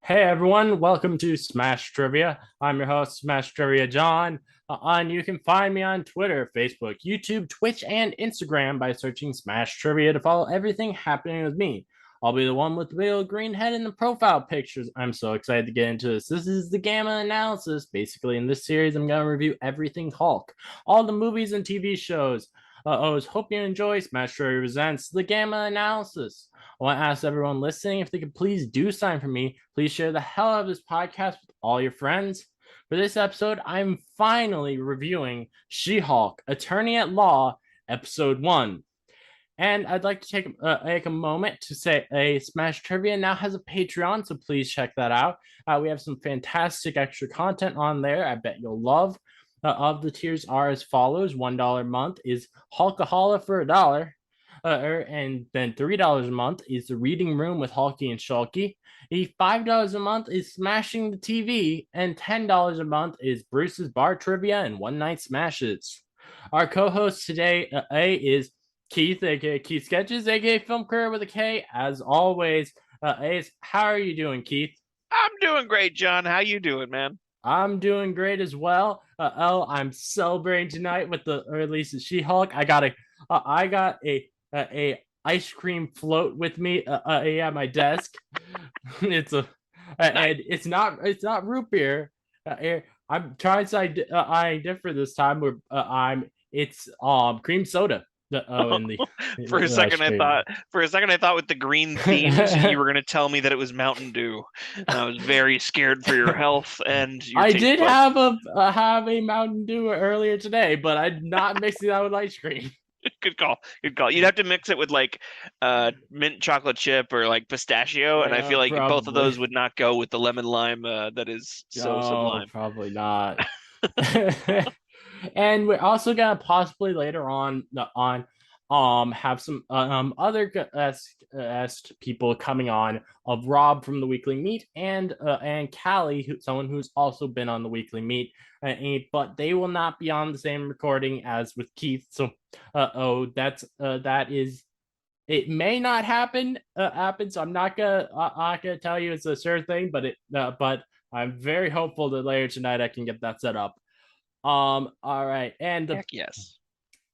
Hey everyone, welcome to Smash Trivia. I'm your host, Smash Trivia John. And you can find me on Twitter, Facebook, YouTube, Twitch, and Instagram by searching Smash Trivia to follow everything happening with me. I'll be the one with the little green head in the profile pictures. I'm so excited to get into this. This is the Gamma Analysis. Basically, in this series, I'm going to review everything Hulk, all the movies and TV shows. I hope you enjoy Smash Trivia Presents the Gamma Analysis. I want to ask everyone listening if they could please do sign for me. Please share the hell out of this podcast with all your friends. For this episode, I'm finally reviewing She-Hulk, Attorney at Law, Episode 1. And I'd like to take a moment to say Smash Trivia now has a Patreon, so please check that out. We have some fantastic extra content on there I bet you'll love. Of the tiers are as follows. $1 a month is Hulkaholic for $1. And then $3 a month is the reading room with Hulky and Shulky. $5 a month is Smashing the TV, and $10 a month is Bruce's Bar Trivia and One Night Smashes. Our co-host today is Keith, aka Keith Sketches, aka Film Career with a K. As always, Ace, how are you doing, Keith? I'm doing great, John. How you doing, man? I'm doing great as well. I'm celebrating tonight with the release of She-Hulk. I got a ice cream float with me at my desk. It's a and it's not root beer. I'm trying to I differ this time. Where it's cream soda. In the For a ice second, I cream. thought with the green themes, you were going to tell me that it was Mountain Dew. And I was very scared for your health and your I taste did buds. have a Mountain Dew earlier today, but I'm not mixing that with ice cream. Good call. Good call. You'd have to mix it with like mint chocolate chip or like pistachio, and I Yeah, feel like both of probably. those would not go with the lemon lime that is so Oh, sublime. probably not. And we're also gonna possibly later on have some other guest people coming on of Rob from the Weekly Meet and Callie, someone who's also been on the Weekly Meet, but they will not be on the same recording as with Keith. So, that is it may not happen. So I'm not gonna tell you it's a sure thing, but I'm very hopeful that later tonight I can get that set up. All right, and Heck yes.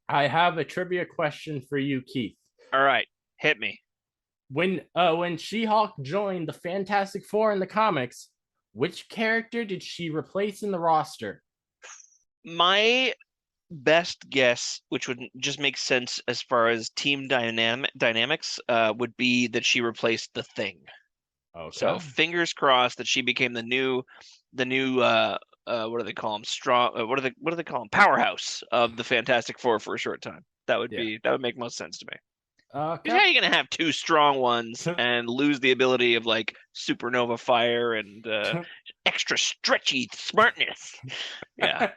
I have a trivia question for you, Keith. All right, hit me. When She-Hulk joined the Fantastic Four in the comics, which character did she replace in the roster? My best guess, which would just make sense as far as team dynamics, would be that she replaced the Thing. So Okay. fingers crossed that she became the new what do they call them? Strong. What do they call them? Powerhouse of the Fantastic Four for a short time. Yeah. That would make most sense to me. Because Okay. how are you gonna have two strong ones and lose the ability of like supernova fire and extra stretchy smartness? Yeah.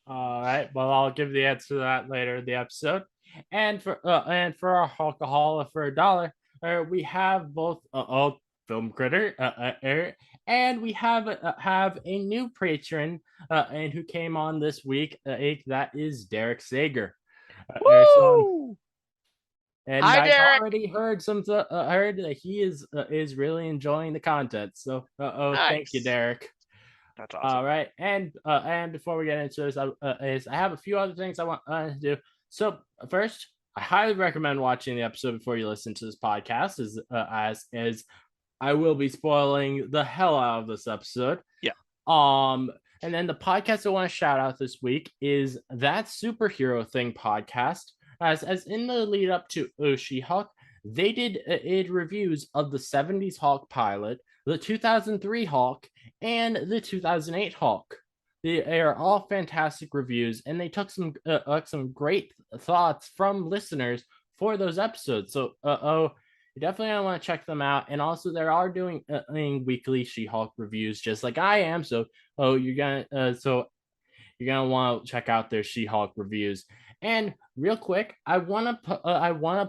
All right. Well, I'll give the answer to that later in the episode. And for our alcohol for $1, we have both film critter and we have a new patron and who came on this week. That is Derek Sager. So Woo! and Hi, I've Derek. already heard that he is really enjoying the content. So thank you, Nice. Derek. That's awesome. All right, and before we get into this, I have a few other things I want to do. So first, I highly recommend watching the episode before you listen to this podcast, as I will be spoiling the hell out of this episode. Yeah. And then the podcast I want to shout out this week is That Superhero Thing podcast. As in the lead up to She-Hulk, they did reviews of the 70s Hulk pilot, the 2003 Hulk, and the 2008 Hulk. They are all fantastic reviews, and they took some great thoughts from listeners for those episodes. So, you definitely want to check them out. And also, they are doing weekly She-Hulk reviews, just like I am. So, you're gonna want to check out their She-Hulk reviews. And real quick, I wanna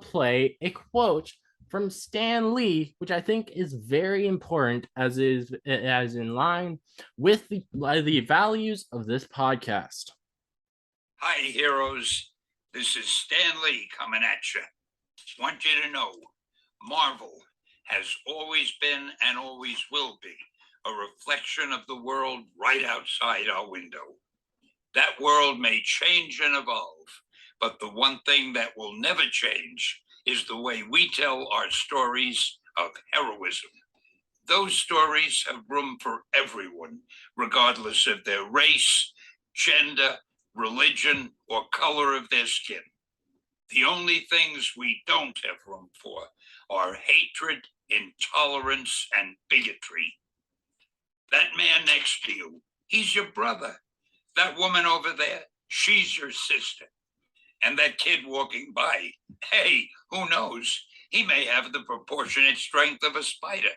play a quote from Stan Lee, which I think is very important as in line with the values of this podcast. Hi, heroes. This is Stan Lee coming at you. Just want you to know Marvel has always been and always will be a reflection of the world right outside our window. That world may change and evolve, but the one thing that will never change is the way we tell our stories of heroism. Those stories have room for everyone, regardless of their race, gender, religion, or color of their skin. The only things we don't have room for are hatred, intolerance, and bigotry. That man next to you, he's your brother. That woman over there, she's your sister. And that kid walking by, hey, who knows? He may have the proportionate strength of a spider.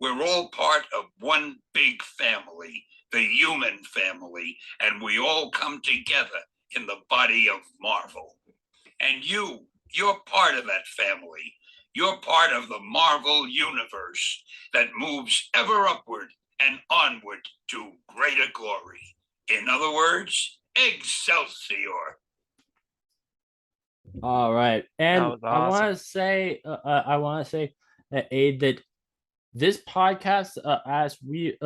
We're all part of one big family, the human family, and we all come together in the body of Marvel. And you're part of that family. You're part of the Marvel universe that moves ever upward and onward to greater glory. In other words, Excelsior. All right, and That was awesome. I want to say, Aid, that this podcast, as we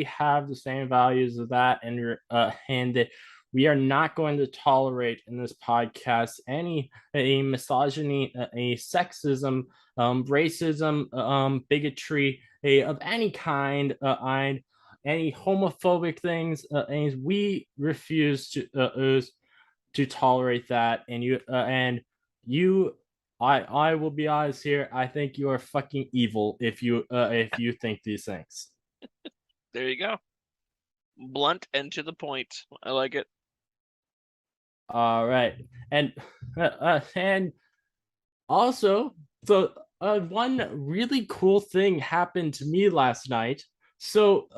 have the same values of that, and that we are not going to tolerate in this podcast any a misogyny, a sexism, racism, bigotry, of any kind, any homophobic things. And we refuse to tolerate that. And you. I will be honest here. I think you are fucking evil if you think these things. There you go. Blunt and to the point. I like it. All right, and also, so one really cool thing happened to me last night. So,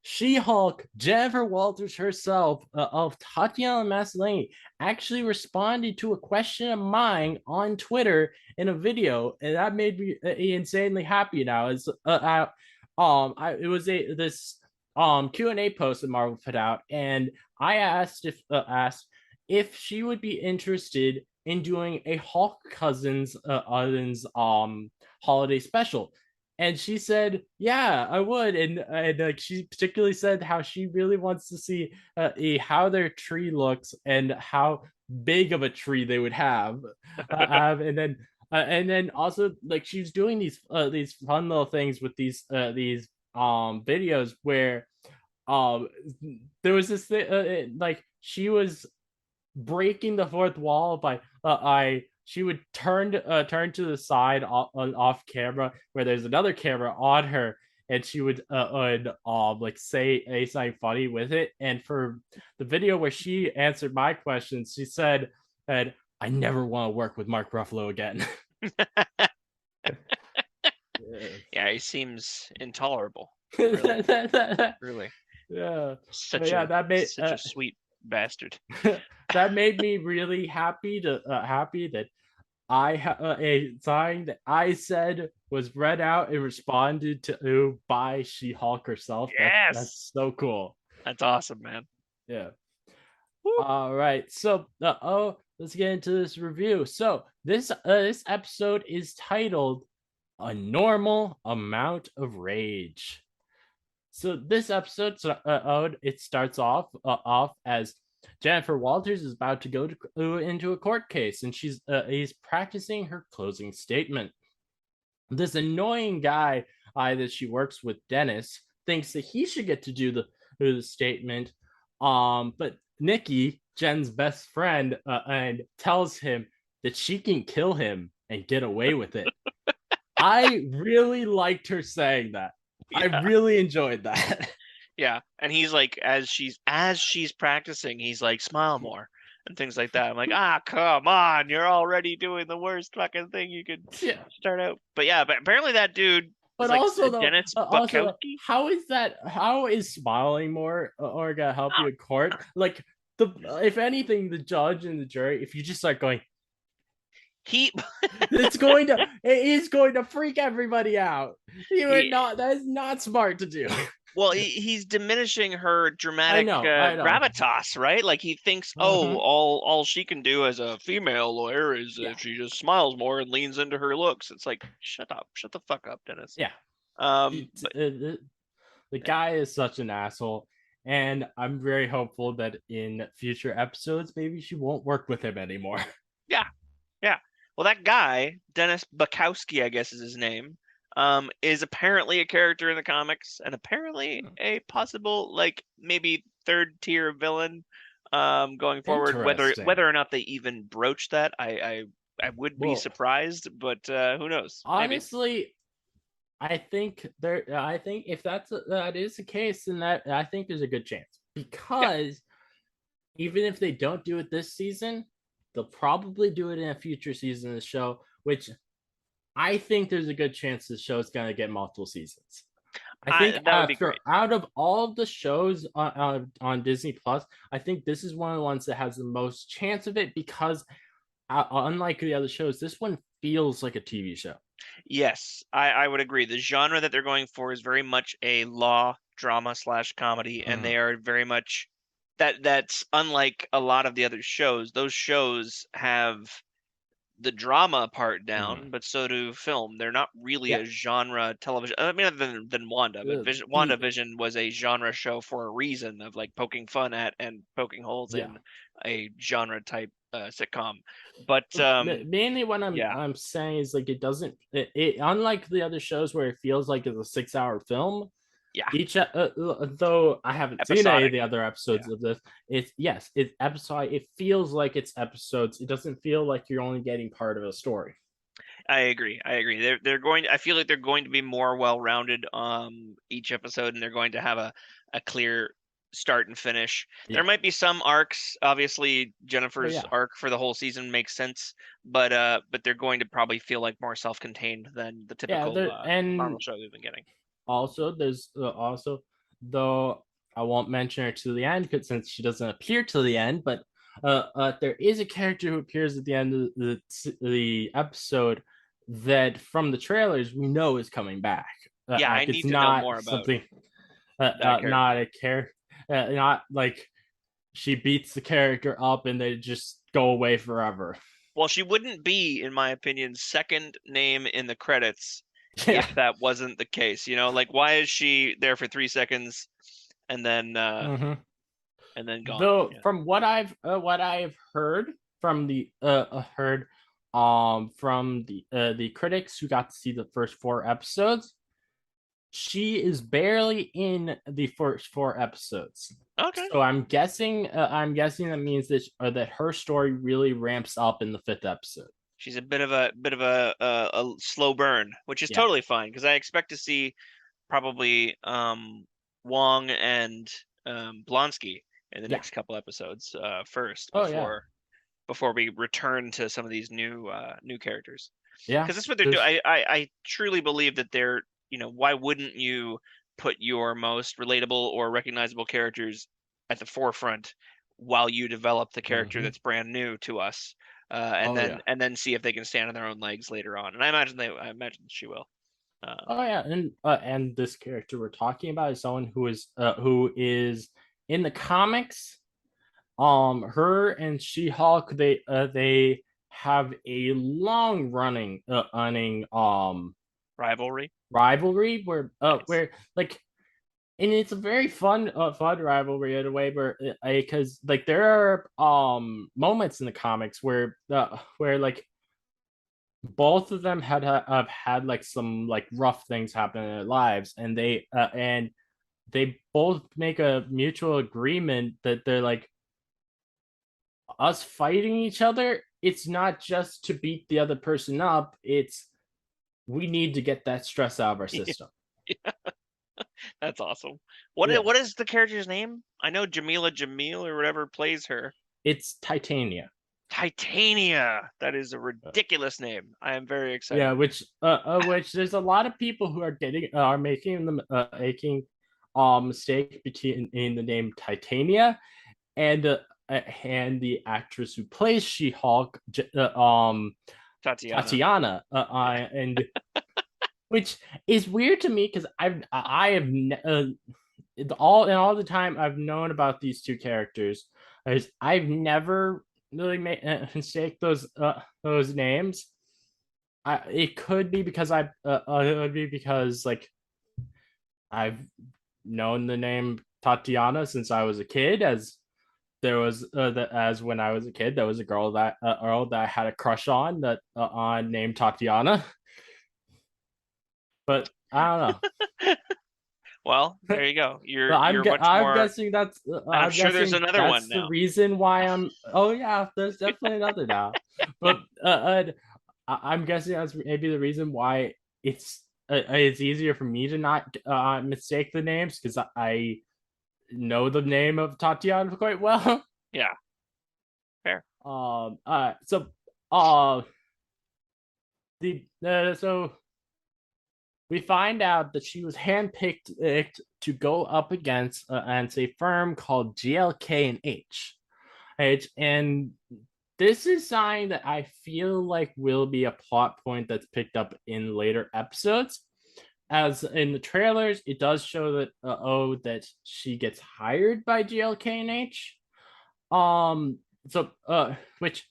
She-Hulk, Jennifer Walters herself, of Tatiana Maslany, actually responded to a question of mine on Twitter in a video, and that made me insanely happy. Now, it was this Q&A post that Marvel put out, and I asked if she would be interested in doing a Hulk Cousins holiday special. And she said, "Yeah, I would." And she particularly said how she really wants to see how their tree looks and how big of a tree they would have. And then also, like, she's doing these fun little things with these videos where there was this thing, like, she was breaking the fourth wall by she would turn to the side off camera where there's another camera on her, and she would like say something funny with it. And for the video where she answered my questions, she said that I never want to work with Mark Ruffalo again. Yeah, he seems intolerable. Really. Yeah. Such a sweet bastard. That made me really happy that a sign that I said was read out and responded to by She-Hulk herself. Yes, that's so cool. That's awesome, man. Yeah. Woo. All right, so let's get into this review. So this episode is titled "A Normal Amount of Rage." So this episode, it starts off as Jennifer Walters is about to go into a court case, and she's practicing her closing statement. This annoying guy that she works with, Dennis, thinks that he should get to do the statement, but Nikki, Jen's best friend, and tells him that she can kill him and get away with it. I really liked her saying that. Yeah. I really enjoyed that. Yeah, and he's like, as she's practicing, he's like, smile more and things like that. I'm like, come on, you're already doing the worst fucking thing you could start out. But yeah, but apparently that dude. But like also, Dennis also, how is smiling more or gonna help you in court? Like, if anything, the judge and the jury, if you just start going, it is going to freak everybody out. That is not smart to do. Well, he's diminishing her dramatic I know. gravitas, right? Like he thinks, oh, all she can do as a female lawyer is if she just smiles more and leans into her looks. It's like, shut the fuck up, Dennis. Yeah. But The guy is such an asshole, and I'm very hopeful that in future episodes, maybe she won't work with him anymore. yeah, yeah. Well, that guy, Dennis Bukowski, I guess is his name, is apparently a character in the comics and apparently a possible, like, maybe third tier villain going forward. Whether or not they even broach that, I would be surprised, but who knows? Honestly, maybe. I think if that is the case, then I think there's a good chance, because even if they don't do it this season, they'll probably do it in a future season of the show, which I think there's a good chance the show is going to get multiple seasons. I think out of all of the shows on Disney Plus, I think this is one of the ones that has the most chance of it, because unlike the other shows, this one feels like a TV show. Yes, I would agree. The genre that they're going for is very much a law drama / comedy, and they are very much that's unlike a lot of the other shows. Those shows have the drama part down, but so do film. They're not really a genre television. I mean, other than Wanda, but WandaVision was a genre show for a reason, of like poking fun at and poking holes in a genre type sitcom. But mainly what I'm saying is, like, it doesn't it unlike the other shows where it feels like it's a 6-hour film. Each though I haven't seen any of the other episodes of this, it's episodic. It feels like it's episodes. It doesn't feel like you're only getting part of a story. I agree. They're going I feel like they're going to be more well-rounded each episode, and they're going to have a clear start and finish. There might be some arcs. Obviously, Jennifer's arc for the whole season makes sense, but they're going to probably feel like more self-contained than the typical Marvel show we've been getting. Also, there's though I won't mention her to the end, because since she doesn't appear to the end, but there is a character who appears at the end of the episode that from the trailers we know is coming back. I need to know more about something. Not a character. Not like she beats the character up and they just go away forever. Well, she wouldn't be, in my opinion, second name in the credits if that wasn't the case. You know, like, why is she there for 3 seconds and then gone? Though from what I've heard from the the critics who got to see the first 4 episodes, she is barely in the first 4 episodes. Okay. So I'm guessing that means that her story really ramps up in the 5th episode. She's a bit of a slow burn, which is totally fine, because I expect to see probably Wong and Blonsky in the next couple episodes first before we return to some of these new characters. Yeah, because that's what they're doing. I truly believe that they're, why wouldn't you put your most relatable or recognizable characters at the forefront while you develop the character that's brand new to us? And then see if they can stand on their own legs later on. And I imagine she will. And this character we're talking about is someone who is in the comics. Her and She-Hulk, they have a long running rivalry where like. And it's a very fun rivalry in a way, where because like there are moments in the comics where like both of them have had like some like rough things happen in their lives, and they both make a mutual agreement that they're like, us fighting each other, it's not just to beat the other person up, it's we need to get that stress out of our system. That's awesome. What is the character's name? I know Jamila Jamil or whatever plays her. It's Titania. Titania. That is a ridiculous name. I am very excited. Yeah, which there's a lot of people who are making mistake between in the name Titania and the actress who plays She-Hulk, Tatiana, and which is weird to me, because all the time I've known about these two characters is I've never really made mistake those names. It could be because it would be because like I've known the name Tatiana since I was a kid, as there was as when I was a kid, there was a girl that I had a crush on that on named Tatiana. But I don't know. Well, there you go. You're But you're much I'm more. guessing that's And I'm I'm sure there's guessing another one that's the now. reason why I'm. Oh yeah, there's definitely another now. But I'm guessing that's maybe the reason why it's easier for me to not mistake the names because I know the name of Tatiana quite well. Yeah, fair. So uh so we find out that she was handpicked to go up against a firm called GLK and H, and this is something that I feel like will be a plot point that's picked up in later episodes. As in the trailers, it does show that that she gets hired by GLK and H. So which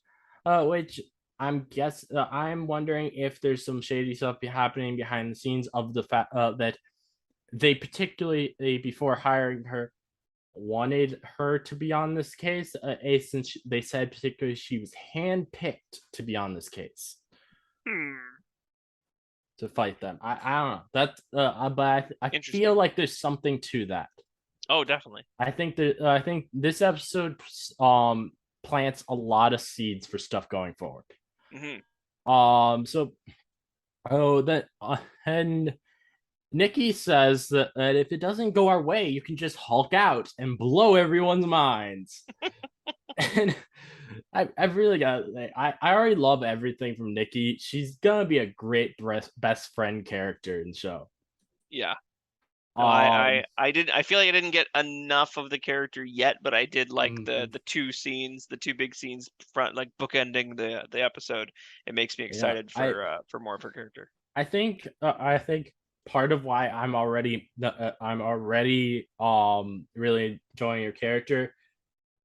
I'm wondering if there's some shady stuff happening behind the scenes of the fact that they particularly before hiring her wanted her to be on this case, since they said particularly she was handpicked to be on this case to fight them. I don't know that, but I feel like there's something to that. Oh, definitely. I think this episode plants a lot of seeds for stuff going forward. So and Nikki says that if it doesn't go our way, you can just Hulk out and blow everyone's minds. And I've really got I already love everything from Nikki. She's gonna be a great best friend character in the show. Yeah. No, I feel like I didn't get enough of the character yet, but I did like the two big scenes front, like bookending the episode. It makes me excited for more of her character. I think part of why I'm already really enjoying your character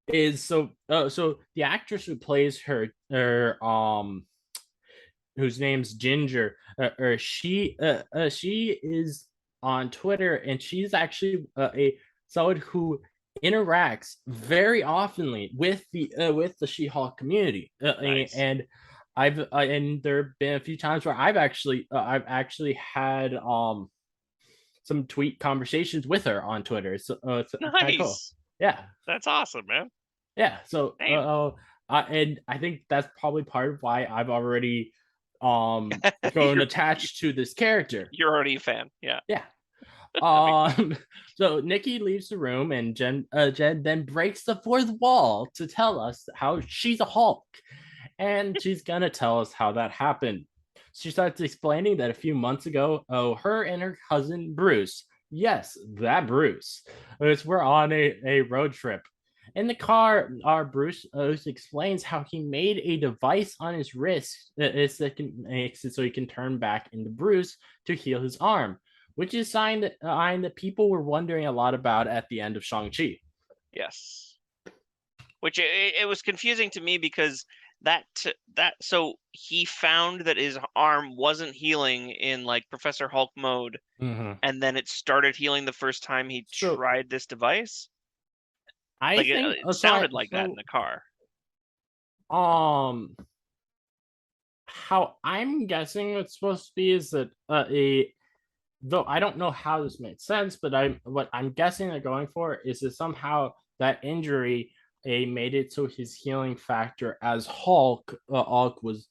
is so the actress who plays her whose name's Ginger, she is on Twitter, and she's actually someone who interacts very oftenly with the She-Hulk community, Nice. and and there have been a few times where I've actually had some tweet conversations with her on Twitter. So it's nice. cool. Yeah, that's awesome, man. Yeah, so and I think that's probably part of why I've already grown attached to this character. You're already a fan, yeah. So Nikki leaves the room, and Jen then breaks the fourth wall to tell us how she's a Hulk, and she's gonna tell us how that happened. She starts explaining that a few months ago, her and her cousin Bruce, yes, that Bruce, were on a road trip. In the car, our Bruce explains how he made a device on his wrist that makes it so he can turn back into Bruce to heal his arm, which is sign that people were wondering a lot about at the end of Shang-Chi. Yes. Which it was confusing to me because so he found that his arm wasn't healing in like Professor Hulk mode, and then it started healing the first time he tried this device. I think it sounded like that in the car. How I'm guessing it's supposed to be is that though I don't know how this makes sense, but what I'm guessing they're going for is that somehow that injury made it so his healing factor as Hulk was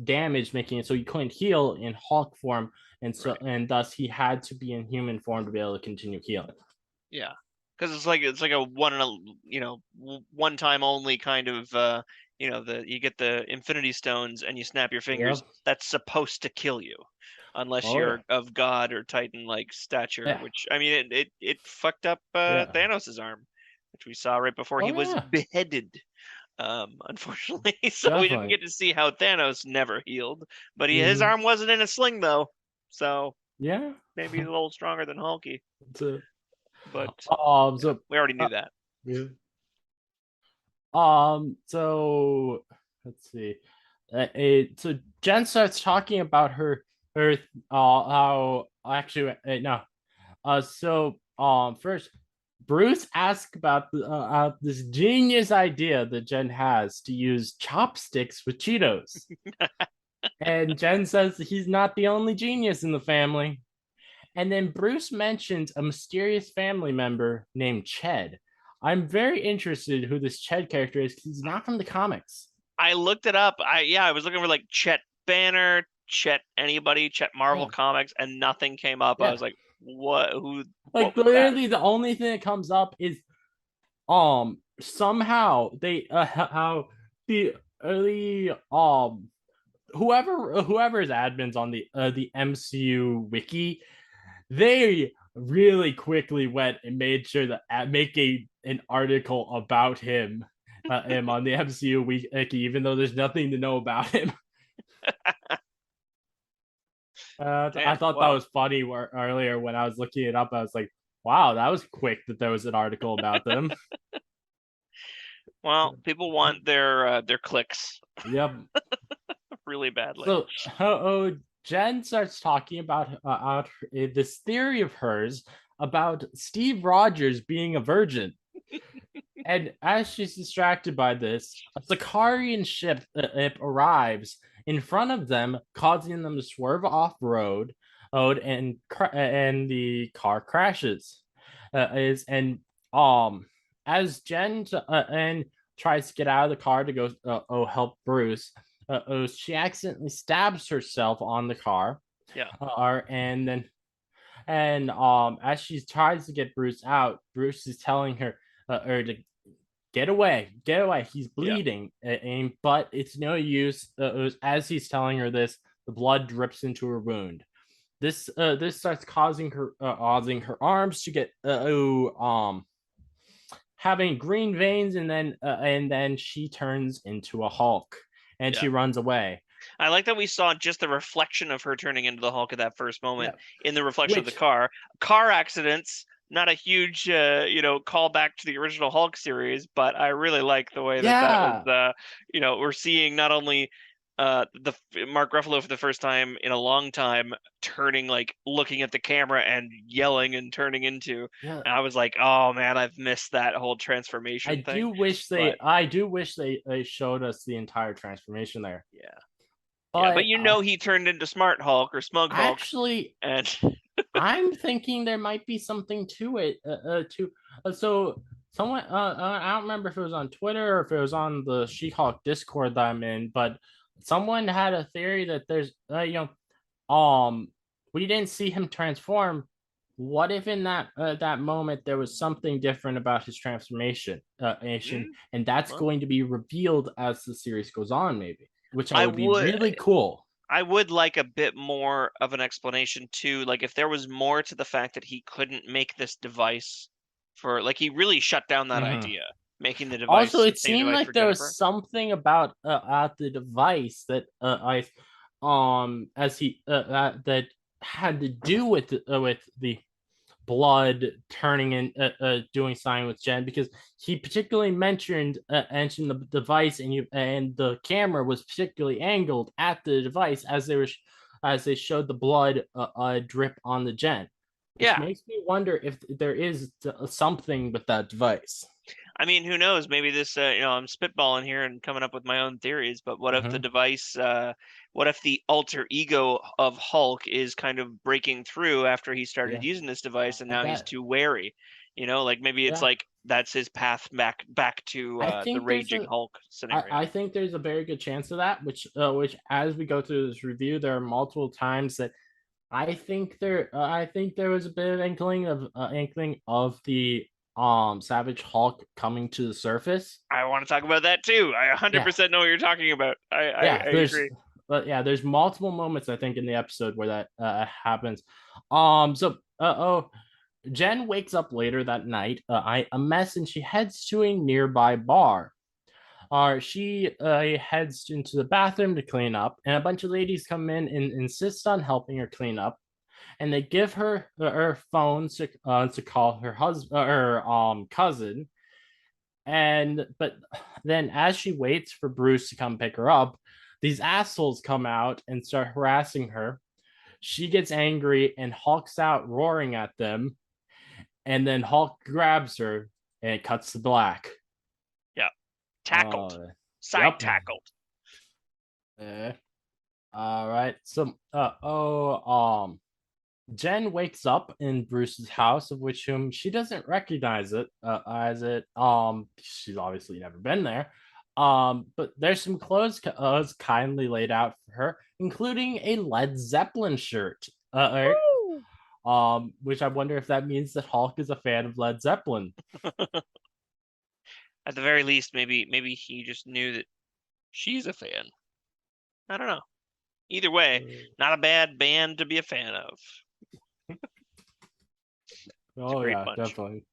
damaged, making it so he couldn't heal in Hulk form, and so and thus he had to be in human form to be able to continue healing. Yeah. Because it's like a one time only kind of you get the Infinity Stones and you snap your fingers. Yep. That's supposed to kill you, unless you're of God or Titan like stature. Yeah. Which I mean, it fucked up Thanos' arm, which we saw right before he was beheaded. Unfortunately, so definitely. We didn't get to see how Thanos never healed, but his arm wasn't in a sling though, so maybe he's a little stronger than Hulky. But So we already knew that. yeah. So let's see. So Jen starts talking about her how actually no. So first Bruce asks about this genius idea that Jen has to use chopsticks with Cheetos. And Jen says he's not the only genius in the family. And then Bruce mentions a mysterious family member named Ched. I'm very interested who this Ched character is because he's not from the comics. I looked it up. I was looking for like Chet Banner, Chet anybody, Chet Marvel Comics, and nothing came up. I was like, what? Who? Like what literally, the only thing that comes up is somehow they how the early whoever's admins on the MCU wiki, they really quickly went and made sure that make an article about him on the MCU wiki, even though there's nothing to know about him. I thought that was funny earlier when I was looking it up. I was like, wow, that was quick that there was an article about them. Well, people want their clicks. Yep. Really badly. So, Jen starts talking about this theory of hers about Steve Rogers being a virgin. And as she's distracted by this, a Sicarian ship arrives in front of them, causing them to swerve off road, and the car crashes. As Jen and tries to get out of the car to go help Bruce, she accidentally stabs herself on the car. Yeah. And as she tries to get Bruce out, Bruce is telling her to get away, he's bleeding. But it's no use. As he's telling her this, the blood drips into her wound. This starts causing her arms to get having green veins, and then she turns into a Hulk and she runs away. I like that we saw just the reflection of her turning into the Hulk at that first moment in the reflection of the car. Car accidents, not a huge callback to the original Hulk series, but I really like the way that was we're seeing not only the Mark Ruffalo for the first time in a long time turning, like looking at the camera and yelling and turning into. And I was like, oh man, I've missed that whole transformation thing. I do wish they showed us the entire transformation there. But he turned into Smart Hulk or Smug Hulk. Actually, and I'm thinking there might be something to it. So someone, I don't remember if it was on Twitter or if it was on the She-Hulk Discord that I'm in, but someone had a theory that there's, we didn't see him transform. What if in that moment there was something different about his transformation, and that's going to be revealed as the series goes on, maybe, which would be really cool. I would like a bit more of an explanation too. Like if there was more to the fact that he couldn't make this device he really shut down that idea, making the device. Also, it seemed like there was something about the device that that had to do with the blood turning in doing something with Jen, because he particularly mentioned the device, and the camera was particularly angled at the device as they showed the blood drip on the Jen. Which makes me wonder if there is something with that device. I mean, who knows? Maybe this, I'm spitballing here and coming up with my own theories, but what if the device, what if the alter ego of Hulk is kind of breaking through after he started using this device, and now he's too wary? Like maybe it's like that's his path back to the raging Hulk scenario. I think there's a very good chance of that, which as we go through this review, there are multiple times that I think there was a bit of inkling of the Savage Hulk coming to the surface. I want to talk about that too. I 100% know what you're talking about. I agree. But there's multiple moments I think in the episode where that happens. Jen wakes up later that night, a mess, and she heads to a nearby bar. She heads into the bathroom to clean up, and a bunch of ladies come in and insist on helping her clean up. and they give her phone to call her husband or cousin. And but then as she waits for Bruce to come pick her up, these assholes come out and start harassing her. She gets angry and hulks out roaring at them, and then Hulk grabs her and it cuts to black. Yeah. Tackled. Yep. Tackled. All right. So Jen wakes up in Bruce's house, of which whom she doesn't recognize it as it. She's obviously never been there. But there's some clothes kindly laid out for her, including a Led Zeppelin shirt. Which I wonder if that means that Hulk is a fan of Led Zeppelin. At the very least, maybe he just knew that she's a fan. I don't know. Either way, not a bad band to be a fan of. Oh yeah, bunch. definitely.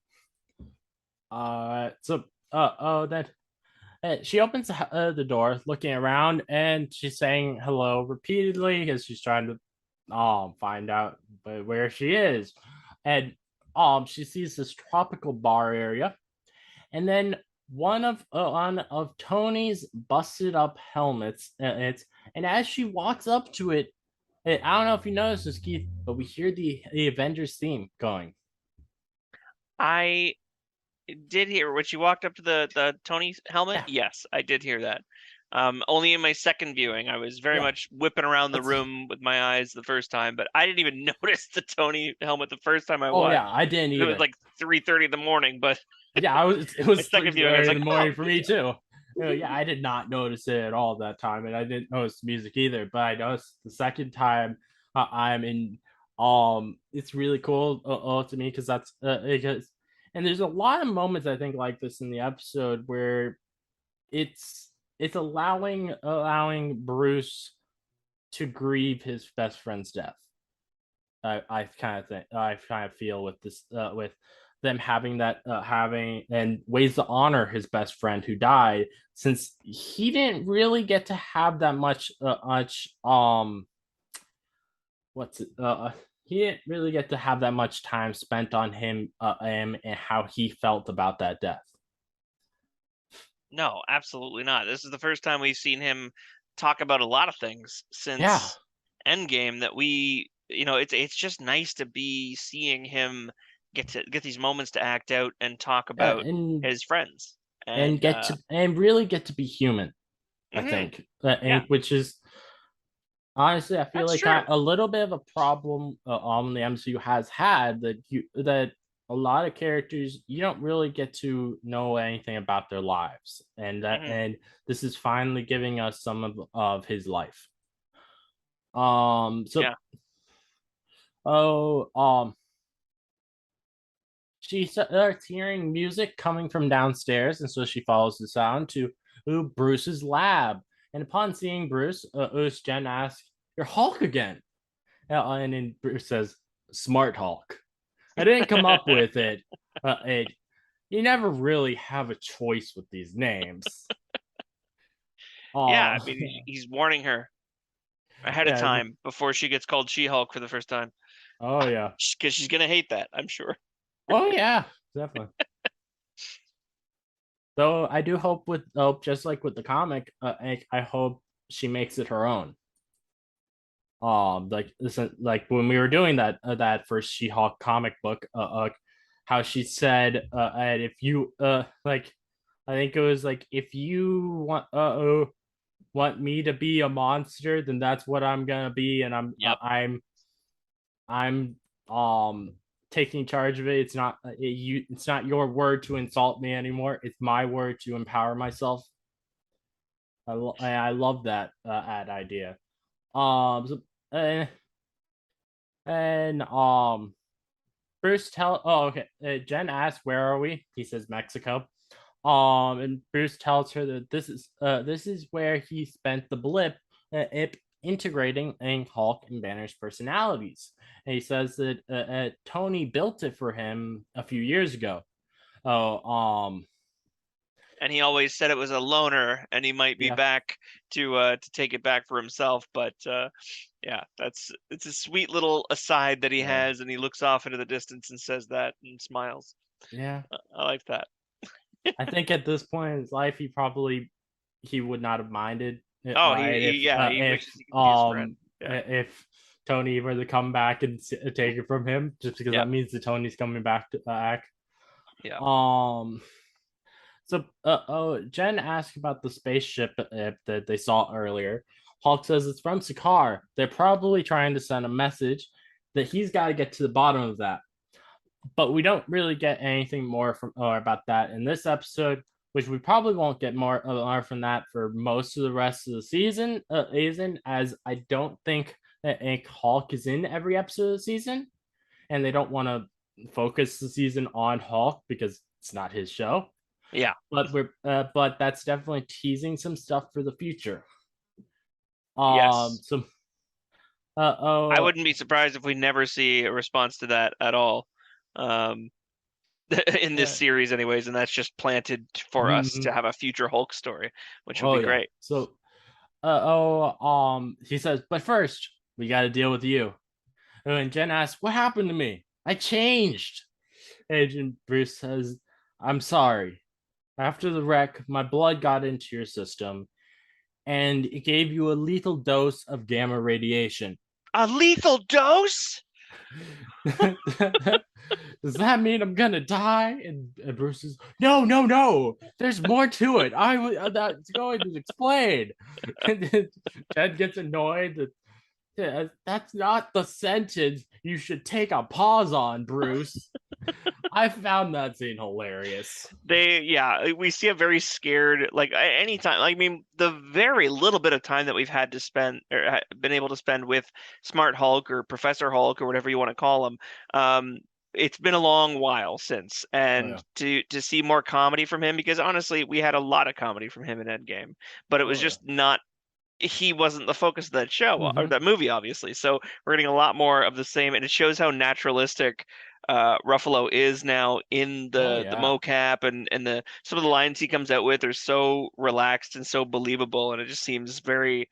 Then she opens the door, looking around, and she's saying hello repeatedly because she's trying to find out where she is. And she sees this tropical bar area, and then one of Tony's busted up helmets. And as she walks up to it, I don't know if you noticed this, Keith, but we hear the Avengers theme going. I did hear when she walked up to the Tony helmet. Yeah. Yes, I did hear that. Only in my second viewing, I was very much whipping around the room with my eyes the first time, but I didn't even notice the Tony helmet the first time I watched. Oh yeah, I didn't either. It was like 3:30 in the morning, but yeah, it was second viewing. I was like, in the morning for me too. Yeah, I did not notice it at all that time, and I didn't notice the music either. But I noticed the second time I'm in. It's really cool to me because that's because, and there's a lot of moments I think like this in the episode where it's allowing Bruce to grieve his best friend's death. I kind of feel with this with them having that having and ways to honor his best friend who died, since he didn't really get to have that much he didn't really get to have that much time spent on him and how he felt about that death. No, absolutely not. This is the first time we've seen him talk about a lot of things since Endgame that we, it's just nice to be seeing him get these moments to act out and talk about his friends and really get to be human. I think, which is honestly, I feel like a little bit of a problem the MCU has had that a lot of characters you don't really get to know anything about their lives, and and this is finally giving us some of his life. She starts hearing music coming from downstairs, and so she follows the sound to Bruce's lab. And upon seeing Bruce, Jen asks, "You're Hulk again?" And then Bruce says, "Smart Hulk." I didn't come up with it. You never really have a choice with these names. I mean, he's warning her ahead of time before she gets called She-Hulk for the first time. Oh yeah, because she's gonna hate that, I'm sure. Oh yeah, definitely. Though I do hope just like with the comic, I hope she makes it her own. Like when we were doing that first She-Hulk comic book, how she said, and if you like, I think it was like, if you want me to be a monster, then that's what I'm gonna be, and I'm taking charge of it. It's not it's not your word to insult me anymore. It's my word to empower myself. I love that idea. Bruce Jen asks, "Where are we?" He says, "Mexico." And Bruce tells her that this is where he spent the blip integrating Hulk and Banner's personalities. And he says that Tony built it for him a few years ago. and he always said it was a loner, and he might be back to take it back for himself. But yeah, it's a sweet little aside that he has, and he looks off into the distance and says that and smiles. Yeah, I like that. I think at this point in his life, he would not have minded. Oh, he wishes he could be his friend. Yeah. If Tony were to come back and take it from him, just because that means that Tony's coming back to act. Yeah. So Jen asked about the spaceship that they saw earlier. Hulk says it's from Sakaar. They're probably trying to send a message that he's got to get to the bottom of that. But we don't really get anything more from about that in this episode, which we probably won't get more from that for most of the rest of the season. As I don't think that Hulk is in every episode of the season, and they don't want to focus the season on Hulk because it's not his show. Yeah, but that's definitely teasing some stuff for the future. Yes. So I wouldn't be surprised if we never see a response to that at all. In this series anyways, and that's just planted for us to have a future Hulk story, which would be great. So he says, but first we got to deal with you. And Jen asks, what happened to me? I changed. Agent Bruce says, I'm sorry. After the wreck, my blood got into your system and it gave you a lethal dose of gamma radiation. A lethal dose? Does that mean I'm gonna die? And Bruce says, no. There's more to it. That's going to explain. And Ted gets annoyed that that's not the sentence you should take a pause on, Bruce. I found that scene hilarious. We see a very scared, like anytime. I mean, the very little bit of time that we've had to spend or been able to spend with Smart Hulk or Professor Hulk or whatever you want to call him. It's been a long while since, and to see more comedy from him, because honestly, we had a lot of comedy from him in Endgame, but it was just not. He wasn't the focus of that show or that movie, obviously. So we're getting a lot more of the same, and it shows how naturalistic Ruffalo is now in the mocap, and some of the lines he comes out with are so relaxed and so believable, and it just seems very.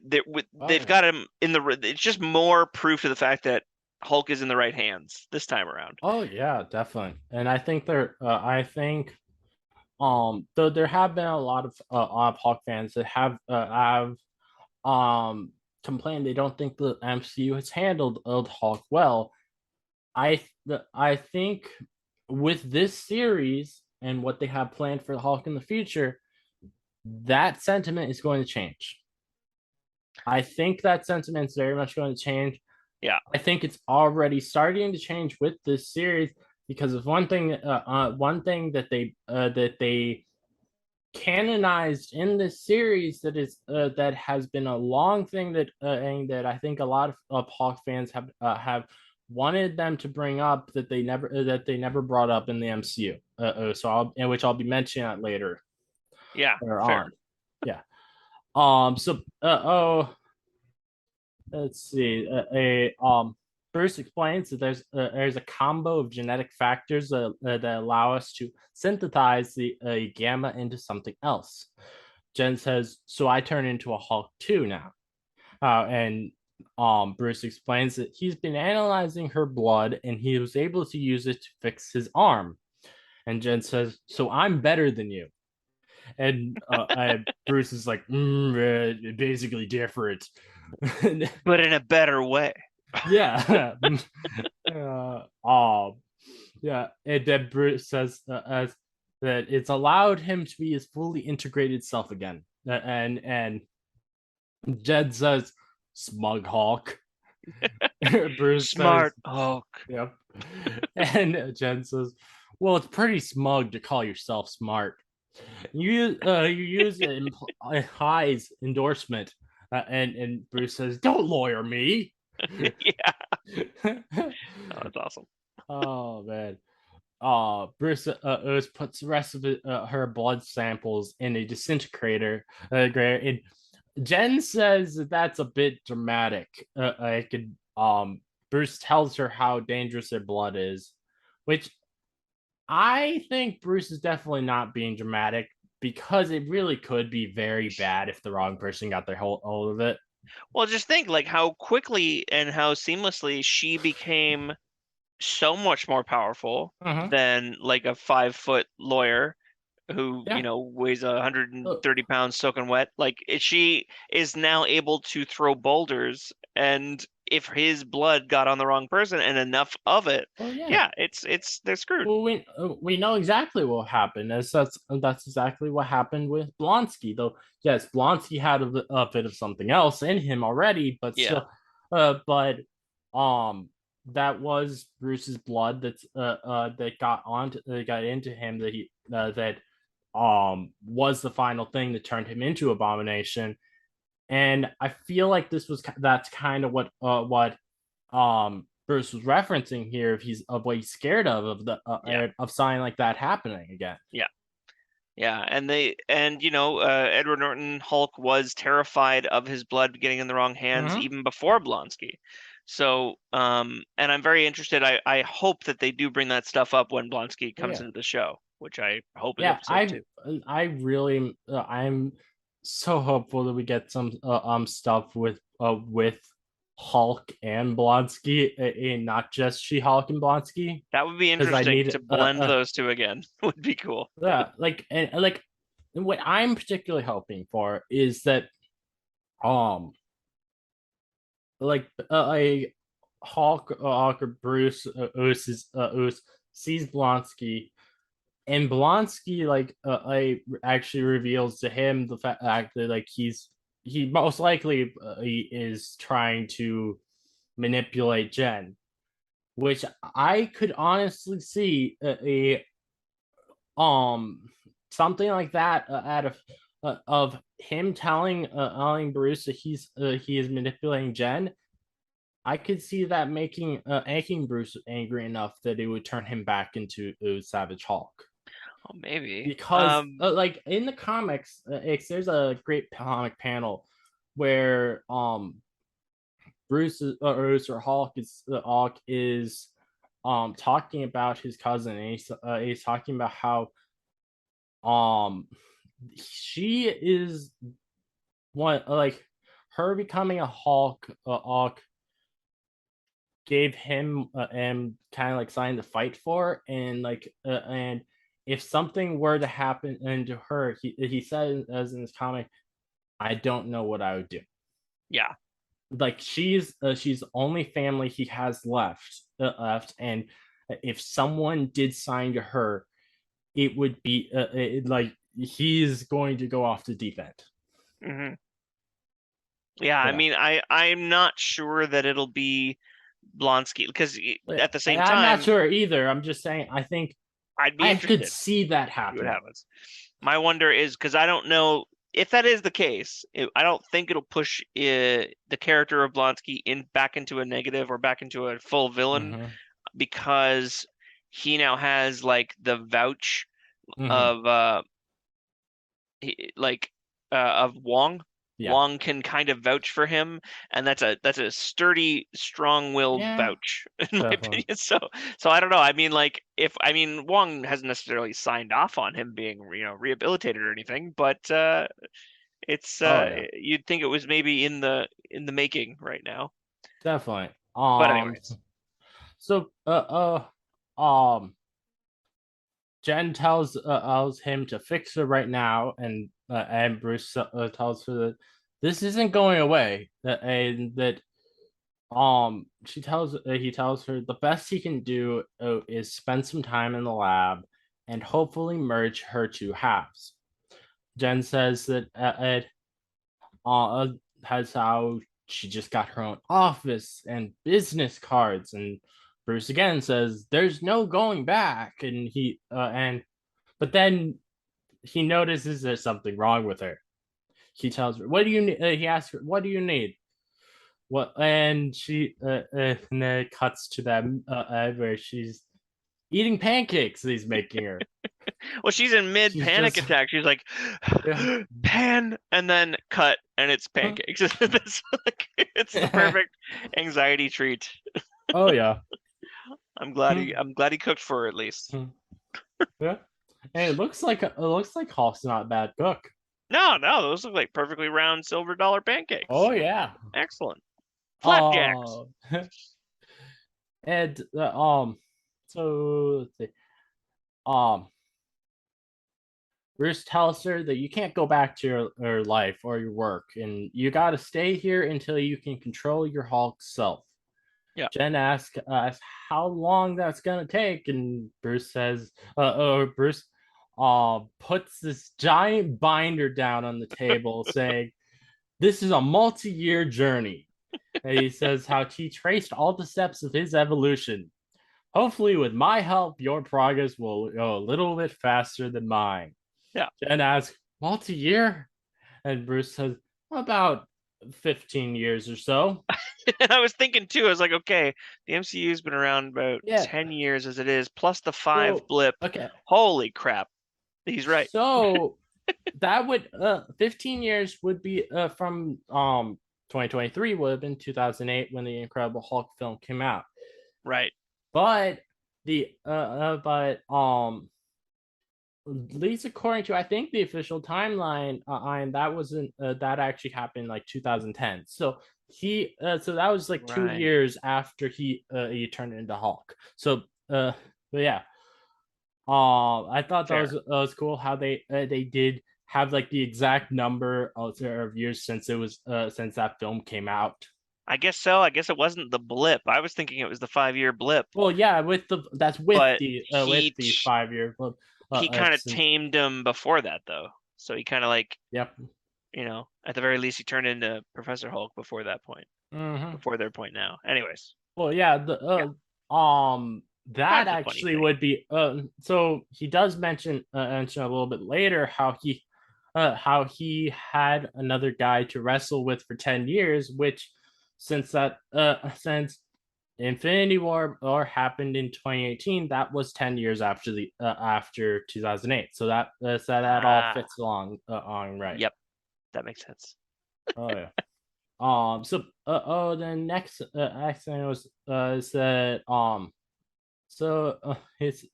They've got him in the. It's just more proof to the fact that Hulk is in the right hands this time around. Oh yeah, definitely. And I think though there have been a lot of Hulk fans that have complained they don't think the MCU has handled Hulk well. I think with this series and what they have planned for the Hulk in the future, that sentiment is going to change. I think that sentiment is very much going to change. Yeah, I think it's already starting to change with this series, because of one thing that they canonized in this series that has been a long thing that I think a lot of Hulk fans have wanted them to bring up that they never brought up in the MCU. Which I'll be mentioning that later. Yeah. On. Yeah. Let's see. Bruce explains that there's a combo of genetic factors that allow us to synthesize the gamma into something else. Jen says, so I turn into a Hulk too now. And Bruce explains that he's been analyzing her blood and he was able to use it to fix his arm. And Jen says, so I'm better than you. And Bruce is like, basically different. But in a better way. Yeah. Yeah. And then Bruce says that it's allowed him to be his fully integrated self again. And Jed says, smug Hulk. Bruce Smart says, Hulk. Yep. And Jed says, well, it's pretty smug to call yourself smart. You use it High's endorsement. And Bruce says, don't lawyer me. Yeah. Oh, that's awesome. Oh man. Bruce puts the rest of her blood samples in a disintegrator. And Jen says that's a bit dramatic. Bruce tells her how dangerous their blood is, which I think Bruce is definitely not being dramatic because it really could be very bad if the wrong person got their hold of it. Well, just think like how quickly and how seamlessly she became so much more powerful Mm-hmm. than like a 5 foot lawyer who, Yeah. weighs 130 pounds soaking wet. Like she is now able to throw boulders, and if his blood got on the wrong person and enough of it, Oh yeah. yeah, it's they're screwed. Well, we know exactly what happened. That's exactly what happened with Blonsky. Though, yes, Blonsky had a bit of something else in him already, but Yeah, still, but that was Bruce's blood that got into him that was the final thing that turned him into Abomination. And I feel like that's kind of what Bruce was referencing here. If he's of what he's scared of the yeah, of something like that happening again. yeah. Yeah, and Edward Norton Hulk was terrified of his blood getting in the wrong hands Mm-hmm. even before Blonsky. So, and I'm very interested. I hope that they do bring that stuff up when Blonsky comes Yeah, into the show, which I hope is yeah. episode 2. I really I'm so hopeful that we get some stuff with Hulk and Blonsky, and not just She Hulk and Blonsky, That would be because I interesting need to blend those two again. Would be cool. yeah, like what I'm particularly hoping for is that um a Hawk or Bruce Oos sees Blonsky, and Blonsky I actually reveals to him the fact that like he most likely he is trying to manipulate Jen, which I could honestly see a something like that out of him telling Bruce that he is manipulating Jen. I could see that making Bruce angry enough that it would turn him back into Savage Hulk. Oh, maybe. Because like in the comics, there's a great comic panel where Bruce or Hulk is talking about his cousin, and he's talking about how um she is one like her becoming a Hulk gave him and kind of like sign to fight for, and if something were to happen to her, he said as in his comic, I don't know what I would do. Yeah. Like she's only family he has left, and if someone did sign to her, it would be like he's going to go off the deep end. Hmm. Yeah, I Yeah. mean, I'm not sure that it'll be Blonsky because at the same I'm not time, sure either. I'm just saying I think I'd be I could interested. see that See what happening. happens. My wonder is because I don't know if that is the case. I don't think it'll push the character of Blonsky back into a negative or back into a full villain Mm-hmm. because he now has like the vouch Mm-hmm. of like of Wong. Yeah. Wong can kind of vouch for him, and that's a sturdy, strong-willed Yeah. vouch, in my Definitely. opinion. So I don't know. I mean, like if I mean Wong hasn't necessarily signed off on him being rehabilitated or anything, but it's Oh yeah. you'd think it was maybe in the making right now. Definitely. But anyways, So Jen tells him to fix her right now, and Bruce tells her that this isn't going away. And that he tells her the best he can do is spend some time in the lab and hopefully merge her two halves. Jen says that Ed has how she just got her own office and business cards, and Bruce again says there's no going back, but then he notices there's something wrong with her. He tells her, "What do you need?" He asks her, "What do you need?" What? And then it cuts to them where she's eating pancakes. He's making her. well, she's in mid She's panic just attack. She's like, yeah. pan, and then cut, and it's pancakes. It's the perfect anxiety treat. Oh yeah. I'm glad he cooked for her at least. Yeah. And it looks like Hulk's not a bad cook. No, those look like perfectly round silver dollar pancakes. Oh yeah. Excellent. Flapjacks. And so let's see. Um, Bruce tells her that you can't go back to your life or your work, and you got to stay here until you can control your Hulk self. Yeah. Jen asks how long that's gonna take, and Bruce says, Bruce puts this giant binder down on the table, saying, "This is a multi-year journey." And he says how he traced all the steps of his evolution. Hopefully, with my help, your progress will go a little bit faster than mine. Yeah. Jen asks, multi-year? And Bruce says, about 15 years or so. And I was thinking too, I was like, okay, the MCU's been around about 10 years as it is, plus the 5 blip. Okay. Holy crap. He's right. So that would 15 years would be from 2023 would have been 2008 when the Incredible Hulk film came out. Right. But at least according to I think the official timeline, that wasn't that actually happened like 2010. So so that was like 2 years after he turned into Hulk. So but yeah. I thought that was cool how they did have like the exact number of years since it was since that film came out. I guess so. I guess it wasn't the blip. I was thinking it was the 5-year blip. Well, yeah, with the 5-year blip. He kind of tamed him before that, though. So he kind of like, yep. You know, at the very least, he turned into Professor Hulk before that point. Before their point now. Anyways. Well, yeah. That actually would be. So he does mention a little bit later how he had another guy to wrestle with for 10 years, which since Infinity War happened in 2018, that was 10 years after after 2008. So that all fits along right. Yep, that makes sense. Oh yeah. So the next accident was is that it's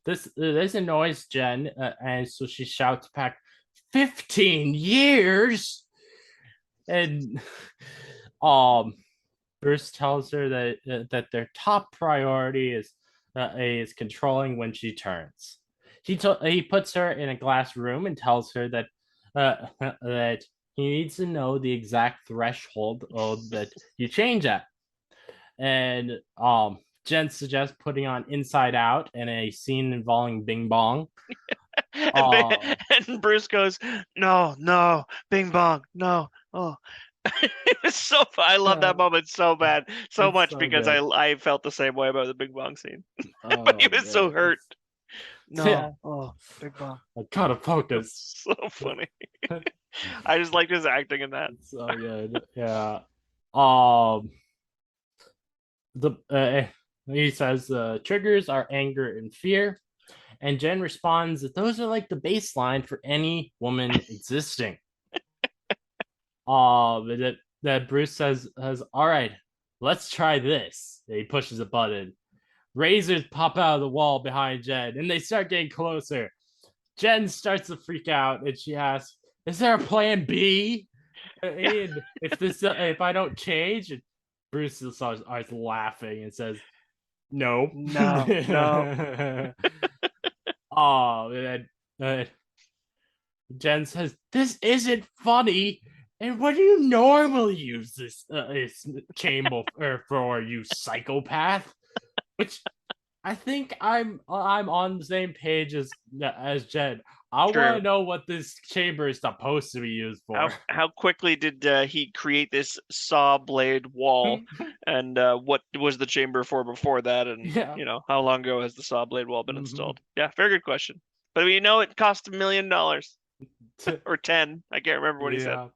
this annoys Jen, and so she shouts back, 15 years. And Bruce tells her that their top priority is controlling when she turns. He puts her in a glass room and tells her that that he needs to know the exact threshold that you change at. And Jen suggests putting on Inside Out in a scene involving Bing Bong. And Bruce goes, no, Bing Bong, no. Oh, it was so fun. I love that moment so bad, so much because I felt the same way about the Bing Bong scene. But he was so hurt. No, yeah. Oh, Bing Bong. I gotta focus. So funny. I just liked his acting in that. It's so good. Yeah. He says triggers are anger and fear. And Jen responds that those are like the baseline for any woman existing. That Bruce says, all right, let's try this. And he pushes a button. Razors pop out of the wall behind Jen, and they start getting closer. Jen starts to freak out, and she asks, is there a plan B? And if I don't change? And Bruce starts laughing and says, no. Jen says, this isn't funny. And what do you normally use this chamber for, you psychopath? Which I think I'm on the same page as Jen. I want to know what this chamber is supposed to be used for. How quickly did he create this saw blade wall? And what was the chamber for before that? And you know, how long ago has the saw blade wall been installed? Yeah, very good question. But we know it cost $1 million or 10. I can't remember what he said.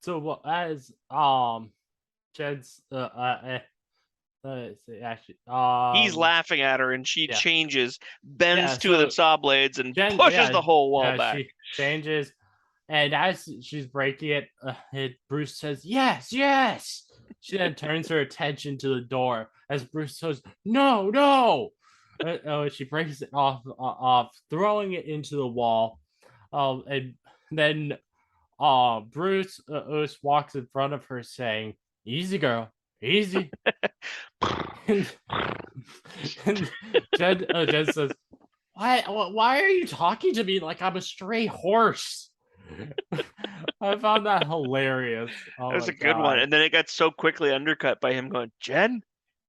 So as Jen's actually he's laughing at her, and she changes, bends two of the saw blades, and pushes the whole wall back. She changes, and as she's breaking it, Bruce says, "Yes." she then turns her attention to the door as Bruce says, "No, no!" She breaks it off, throwing it into the wall. And then Bruce walks in front of her, saying, "Easy, girl, easy." and, and Jen says, Why are you talking to me like I'm a stray horse?" I found that hilarious. Oh, That was my a good one. God. And then it got so quickly undercut by him going, "Jen,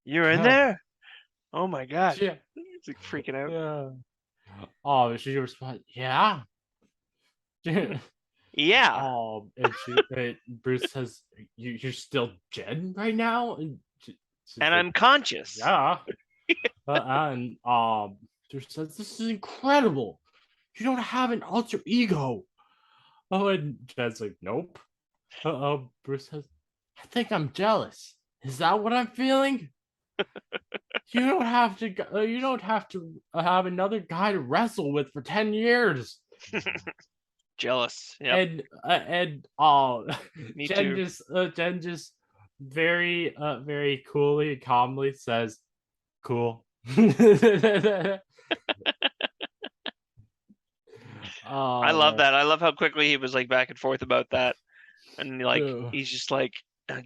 you're in there? Oh my God." Yeah. He's like freaking out. Yeah. Oh, she responds, "Yeah." Yeah. And Bruce says, "You're still Jen right now?" And she's And like, I'm conscious. "Yeah." And Bruce says, "This is incredible. You don't have an alter ego." Oh, and Jen's like, "Nope." Bruce says, "I think I'm jealous. Is that what I'm feeling? You don't have to. You don't have to have another guy to wrestle with for 10 years." Jealous. Yep. And Me Jen too. just very coolly and calmly says, "Cool." I love that. I love how quickly he was like back and forth about that. And like Ew. he's just like,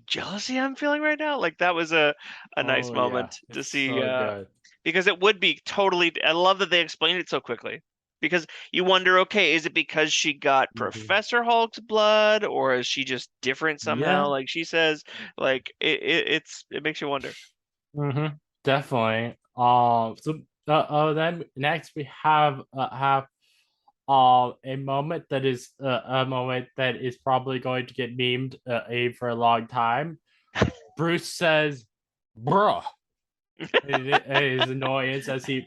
jealousy I'm feeling right now. Like that was a nice Oh yeah, moment to it's see so good. because it would be totally. I love that they explained it so quickly because you wonder, okay, is it because she got Mhm. Professor Hulk's blood or is she just different somehow? Yeah. Like she says, like it makes you wonder. Definitely. Then next we have a moment that is a moment that is probably going to get memed for a long time. Bruce says, "Bruh." His annoyance as he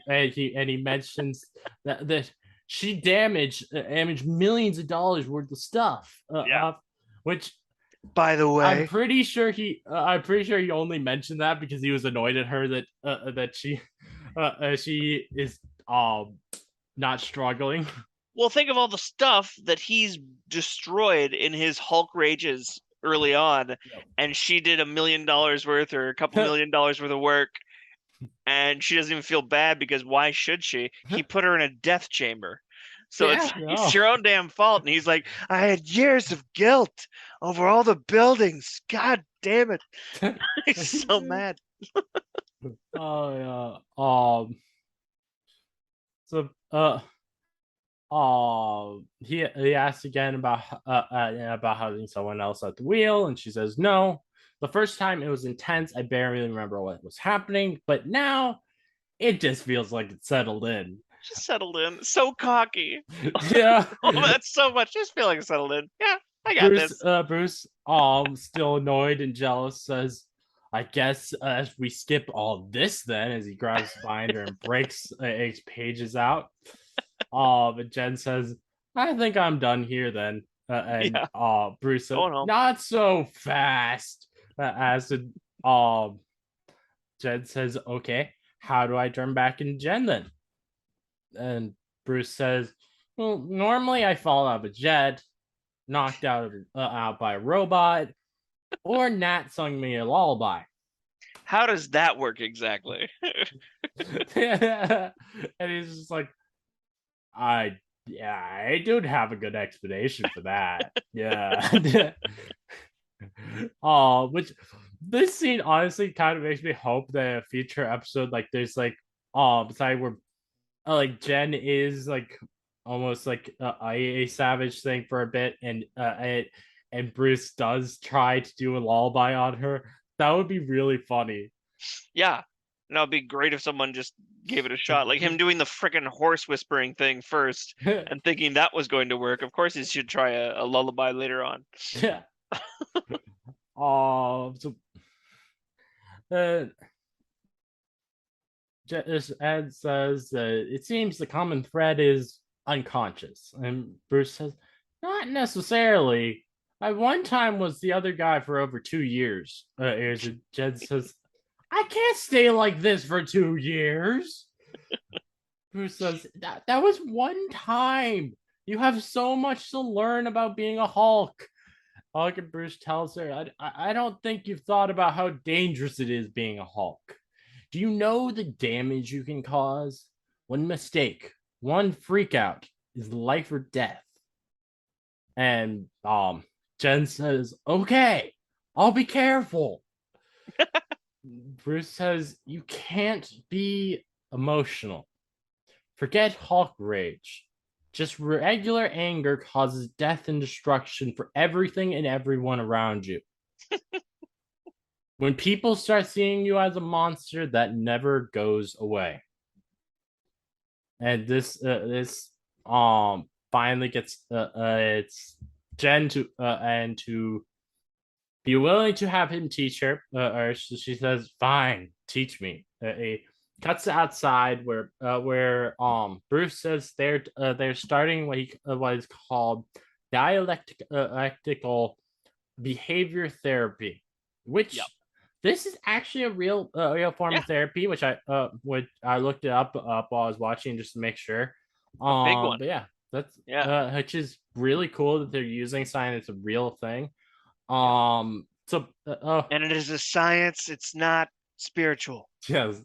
mentions that she damaged millions of dollars worth of stuff. Yeah. Which By the way, I'm pretty sure he only mentioned that because he was annoyed at her that she is not struggling. well, think of all the stuff that he's destroyed in his Hulk rages early on, and she did $1 million worth or a couple $1 million worth of work, and she doesn't even feel bad because why should she? He put her in a death chamber. So it's your own damn fault. And he's like, I had years of guilt over all the buildings. God damn it. He's so mad. Oh yeah. So he asks again about having someone else at the wheel, and she says no. The first time it was intense. I barely remember what was happening, but now it just feels like it's settled in. Just settled in. So cocky. Yeah. Oh, that's so much. Just feel like it's settled in. Yeah, I got this. Bruce, still annoyed and jealous, says, "I guess as we skip all this, then," as he grabs the binder and breaks pages out. But Jen says, "I think I'm done here then." And Yeah. Bruce says, Going home. "Not so fast." As Jen says, "Okay, how do I turn back into Jen then?" And Bruce says, "Well, normally I fall out of a jet, knocked out by a robot, or Nat sung me a lullaby." How does that work exactly? And he's just like, I don't have a good explanation for that. Yeah. Which this scene honestly kind of makes me hope that a future episode like there's like beside where like Jen is like almost like a savage thing for a bit, and Bruce does try to do a lullaby on her. That would be really funny. Yeah. No, it'd be great if someone just gave it a shot. Like him doing the freaking horse whispering thing first and thinking that was going to work. Of course, he should try a lullaby later on. Yeah. So uh, Ed says it seems the common thread is unconscious, and Bruce says, "Not necessarily. I one time was the other guy for over 2 years." Jed says, "I can't stay like this for 2 years." Bruce says, that was one time. You have so much to learn about being a Hulk." Hulk and Bruce tells her, I don't think you've thought about how dangerous it is being a Hulk. Do you know the damage you can cause? One mistake, one freakout is life or death. And Jen says, okay, I'll be careful. Bruce says, you can't be emotional. Forget Hulk rage. Just regular anger causes death and destruction for everything and everyone around you. When people start seeing you as a monster, that never goes away. And this finally gets it's Jen to be willing to have him teach her, or she says, "Fine, teach me." Cuts outside where Bruce says they're starting what is called dialectical behavior therapy, which this is actually a real form of therapy, which I looked it up while I was watching just to make sure. A big one. But yeah, that's which is really cool that they're using science. It's a real thing. And it is a science. It's not spiritual. Yes.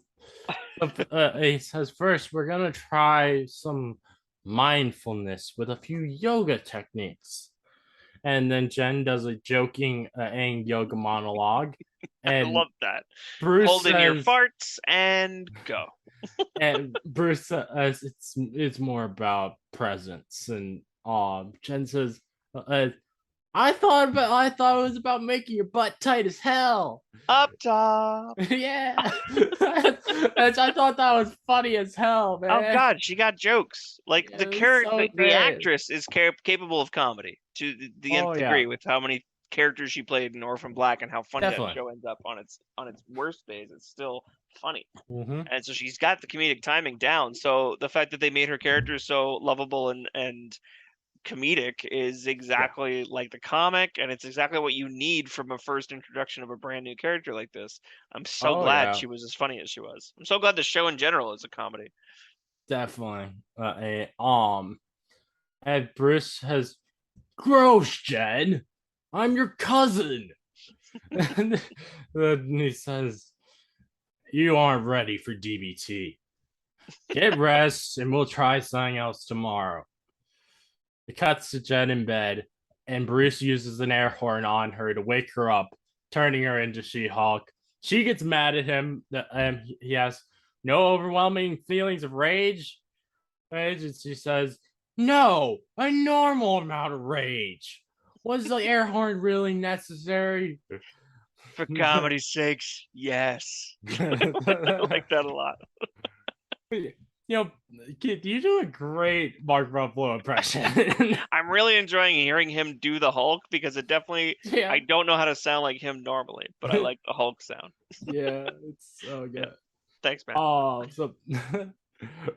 He says first we're gonna try some mindfulness with a few yoga techniques, and then Jen does a joking Aang yoga monologue. And I love that. Bruce hold in says, your farts and go. And Bruce says it's more about presence, and Jen says, I thought it was about making your butt tight as hell. Up top. Yeah. I thought that was funny as hell, man. Oh God, she got jokes. Like the character, the actress is capable of comedy to the nth degree with how many characters she played in Orphan Black and how funny that show ends up on its worst days. It's still funny, and so she's got the comedic timing down. So the fact that they made her character so lovable and comedic is exactly like the comic, and it's exactly what you need from a first introduction of a brand new character like this. I'm so glad she was as funny as she was. I'm so glad the show in general is a comedy. Definitely. And Bruce has, gross, Jen. I'm your cousin. And he says, you aren't ready for DBT. Get rest, and we'll try something else tomorrow. It cuts to Jen in bed, and Bruce uses an air horn on her to wake her up, turning her into She-Hulk. She gets mad at him, and he has no overwhelming feelings of rage. And she says, no, a normal amount of rage. Was the air horn really necessary? For comedy's sakes, yes. I like that a lot. You know, Kid, you do a great Mark Ruffalo impression. I'm really enjoying hearing him do the Hulk because it definitely, I don't know how to sound like him normally, but I like the Hulk sound. Yeah, it's so good. Yeah. Thanks, man. Oh, so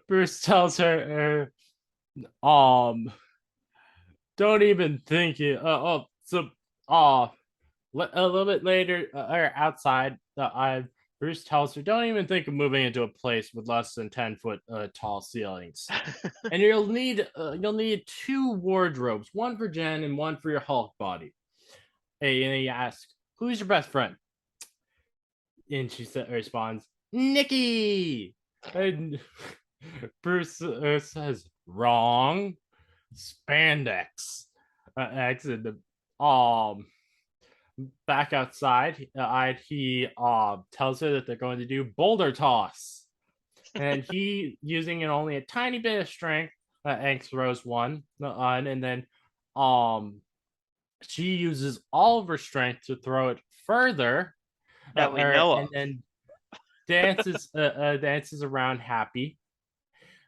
Bruce tells her, don't even think it. A little bit later, outside, Bruce tells her, don't even think of moving into a place with less than 10-foot tall ceilings. And you'll need 2 wardrobes, one for Jen and one for your Hulk body. And he asks, who's your best friend? And she responds, Nikki. And Bruce says, wrong. Spandex. And back outside, he tells her that they're going to do boulder toss, and he using only a tiny bit of strength. Aang throws one on, and then she uses all of her strength to throw it further. That we know of. And then dances around happy.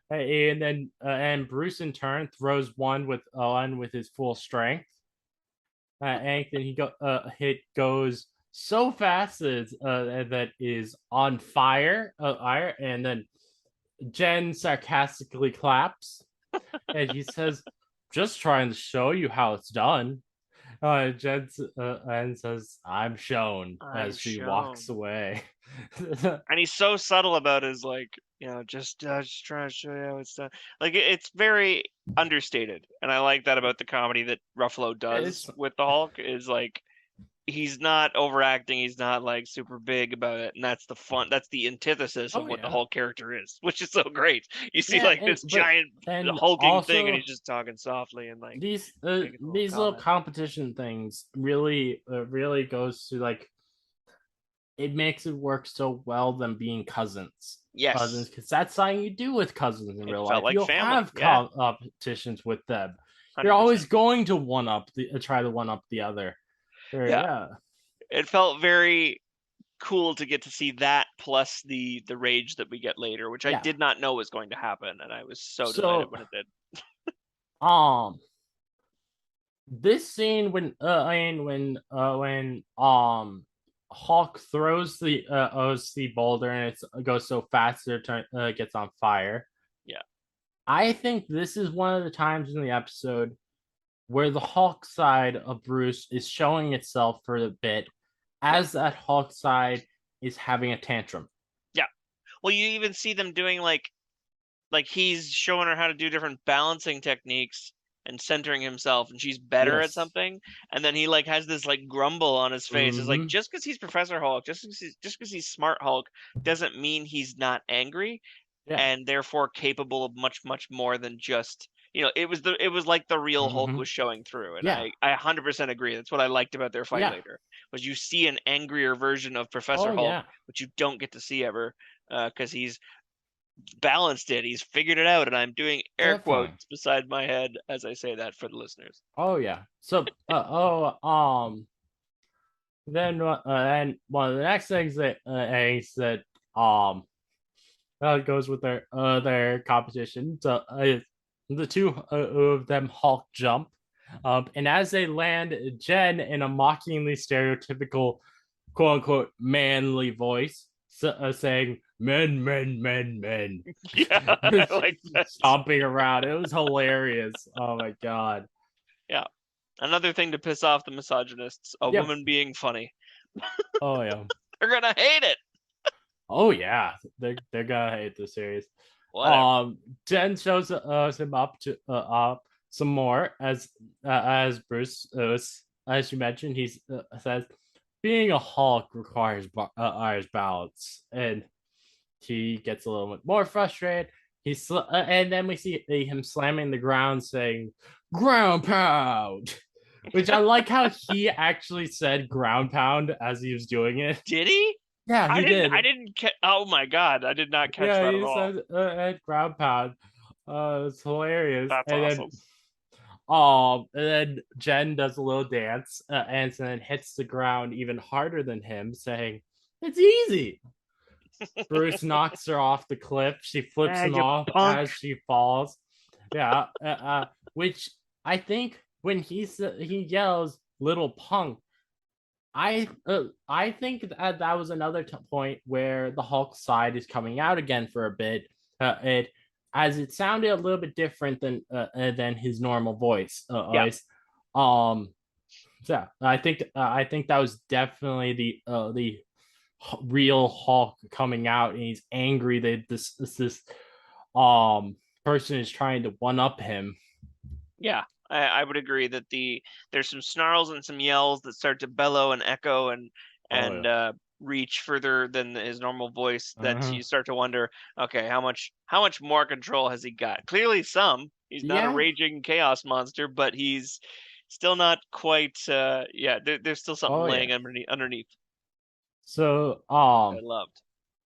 And then and Bruce in turn throws one with his full strength. And then hit goes so fast that is on fire, and then Jen sarcastically claps, and he says, "Just trying to show you how it's done." Jen and says, "I'm shown," as she walks away. And he's so subtle about his like just trying to show you how it's done. Like it's very understated, and I like that about the comedy that Ruffalo does with the Hulk. Is like he's not overacting, he's not like super big about it, and that's the fun. That's the antithesis of what the Hulk character is, which is so great. You see this giant hulking thing, and he's just talking softly and like these little competition things really goes to like it makes it work so well than being cousins. Yes, cousins, because that's something you do with cousins in real life. Like You'll family. have competitions with them. 100%. You're always going to try to one up the other. Yeah. It felt very cool to get to see that plus the rage that we get later, which I did not know was going to happen, and I was so delighted when it did. This scene when Hawk throws the OC boulder and it goes so fast it gets on fire. Yeah, I think this is one of the times in the episode where the Hawk side of Bruce is showing itself for a bit, as that Hawk side is having a tantrum. Yeah, well, you even see them doing like he's showing her how to do different balancing techniques and centering himself, and she's better at something, and then he like has this like grumble on his face. It's like just because he's Professor Hulk, just because he's Smart Hulk, doesn't mean he's not angry, and therefore capable of much more than just it was like the real Hulk was showing through, and I 100% agree. That's what I liked about their fight later, was you see an angrier version of Professor Hulk, which you don't get to see ever, because he's balanced it. He's figured it out, and I'm doing air quotes beside my head as I say that for the listeners. Oh yeah. So then one of the next things that goes with their competition. So the two of them Hulk jump, and as they land, Jen in a mockingly stereotypical quote unquote manly voice saying men. Yeah, I like that. Stomping around. It was hilarious. Oh my god. Yeah. Another thing to piss off the misogynists, a woman being funny. Oh yeah. They're gonna hate it. Oh yeah. They're gonna hate the series. Whatever. Jen shows him up to some more as Bruce as you mentioned, he says being a Hulk requires balance, and he gets a little bit more frustrated. And then we see him slamming the ground, saying "ground pound," which I like how he actually said "ground pound" as he was doing it. Did he? Yeah, he did. I didn't. Oh my god, I did not catch that at all. Yeah, he said "ground pound." It's hilarious. That's awesome. And then Jen does a little dance and then hits the ground even harder than him, saying, "It's easy." Bruce knocks her off the cliff. She flips him off as she falls. Yeah, which I think when he yells "little punk," I think that was another point where the Hulk side is coming out again for a bit. It sounded a little bit different than his normal voice. So I think that was definitely the real Hulk coming out, and he's angry that this person is trying to one up him. Yeah, I would agree that there's some snarls and some yells that start to bellow and echo and reach further than his normal voice, that you start to wonder, okay, how much more control has he got? Clearly some. He's not a raging chaos monster, but he's still not quite there's still something laying underneath. So I loved,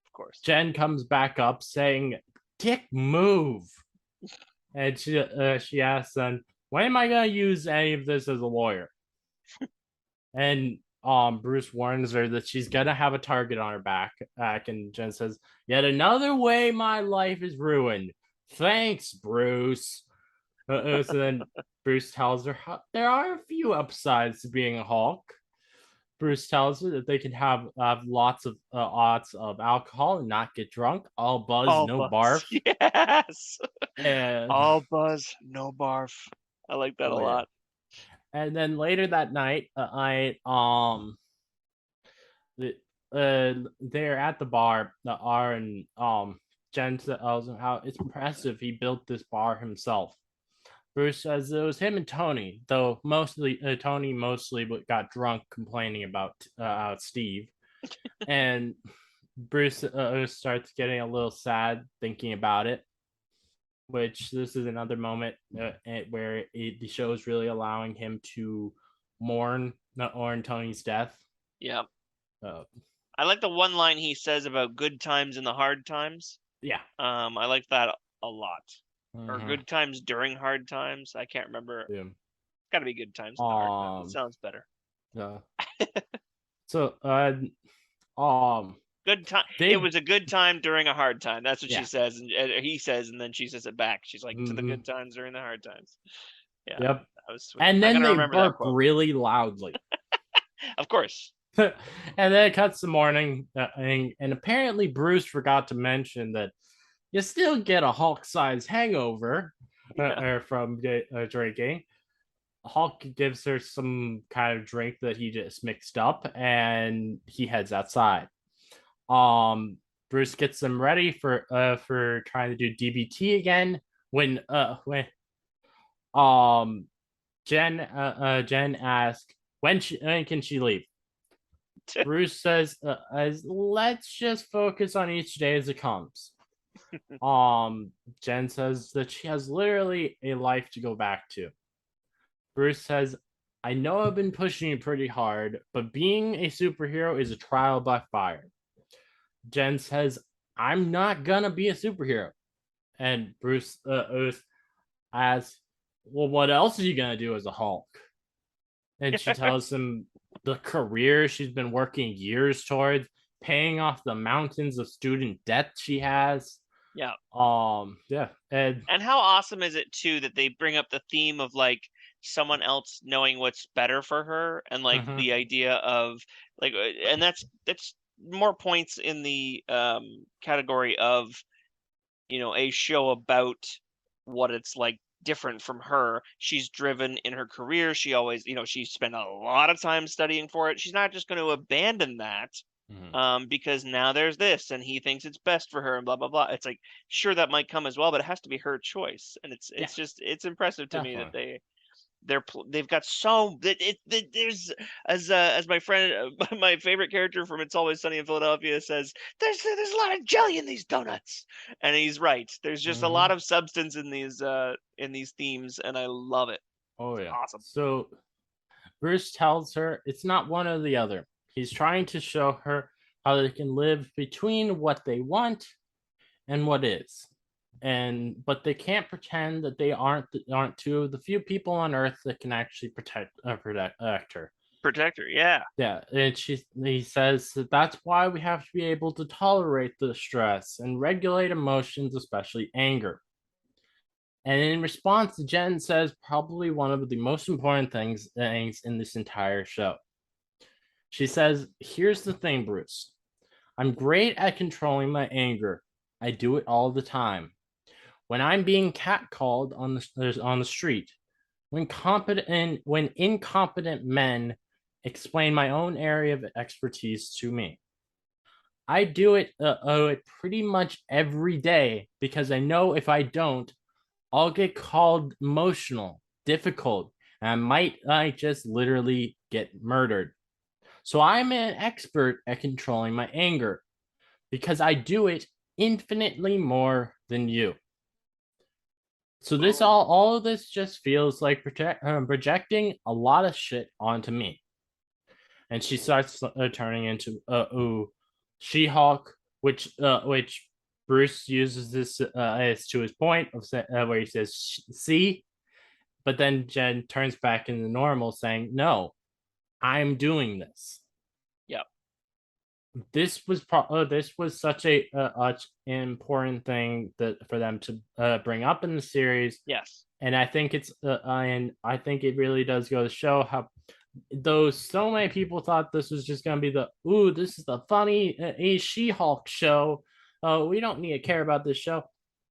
of course. Jen comes back up saying, "Dick, move." And she asks then, "When am I gonna use any of this as a lawyer?" And Bruce warns her that she's gonna have a target on her back. And Jen says, "Yet another way my life is ruined. Thanks, Bruce." So then Bruce tells her there are a few upsides to being a Hulk. Bruce tells her that they can have lots of alcohol and not get drunk. All buzz, no barf. Yes. All buzz, no barf. I like that a lot. And then later that night, they're at the bar. Jen tells him how it's impressive he built this bar himself. Bruce says it was him and Tony, though Tony mostly got drunk complaining about Steve. And Bruce starts getting a little sad thinking about it, which this is another moment where the show is really allowing him to mourn Tony's death. Yeah. I like the one line he says about good times and the hard times. Yeah. I like that a lot. Or good times during hard times. I can't remember. Yeah. It's got to be good times and hard times. It sounds better. So, good time. It was a good time during a hard time. That's what she says, and he says, and then she says it back. She's like, to the good times during the hard times. Yeah. Yep. That was sweet. And then they burp really loudly. Of course. And then it cuts to morning, and apparently Bruce forgot to mention that you still get a Hulk-sized hangover from drinking. Hulk gives her some kind of drink that he just mixed up, and he heads outside. Bruce gets them ready for trying to do DBT again. When Jen asks when can she leave. Bruce says, let's just focus on each day as it comes. Jen says that she has literally a life to go back to. Bruce says, I know I've been pushing you pretty hard, but being a superhero is a trial by fire. Jen says, I'm not gonna be a superhero. And Bruce asks, well, what else are you gonna do as a Hulk? And she tells him the career she's been working years towards, paying off the mountains of student debt she has. Yeah. And how awesome is it too that they bring up the theme of like someone else knowing what's better for her, and like the idea of like, and that's more points in the category of, you know, a show about what it's like different from her. She's driven in her career. She always, you know, she spent a lot of time studying for it. She's not just going to abandon that because now there's this and he thinks it's best for her and blah blah blah. It's like, sure, that might come as well, but it has to be her choice. And it's just, it's impressive to me that they've got so there's as my friend my favorite character from It's Always Sunny in Philadelphia says, there's a lot of jelly in these donuts, and he's right. There's just a lot of substance in these themes, and I love it. It's awesome. So Bruce tells her it's not one or the other. He's trying to show her how they can live between what they want and what is. But they can't pretend that they aren't two of the few people on Earth that can actually protect her. Protect her, yeah. Yeah, and he says that's why we have to be able to tolerate the stress and regulate emotions, especially anger. And in response, Jen says probably one of the most important things in this entire show. She says, here's the thing, Bruce. I'm great at controlling my anger. I do it all the time. When I'm being catcalled on the street, when incompetent men explain my own area of expertise to me, I do it pretty much every day because I know if I don't, I'll get called emotional, difficult, and I might just literally get murdered. So I'm an expert at controlling my anger because I do it infinitely more than you. So this all of this just feels like projecting a lot of shit onto me. And she starts turning into She-Hulk, which Bruce uses this as to his point of where he says see, but then Jen turns back into normal, saying, "No, I'm doing this." Yep. This was such a important thing for them to bring up in the series. Yes. And I think it really does go to show how, though so many people thought this was just going to be this is the funny She-Hulk show. We don't need to care about this show.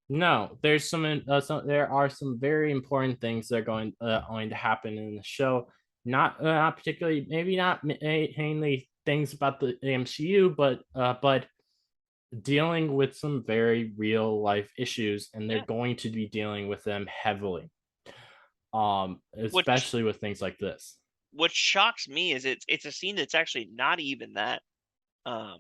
No, there's there are some very important things that are going to happen in the show. Not particularly, maybe not mainly things about the MCU, but dealing with some very real life issues, and they're Yeah. going to be dealing with them heavily. Which Especially with things like this. what shocks me is it's a scene that's actually not even that um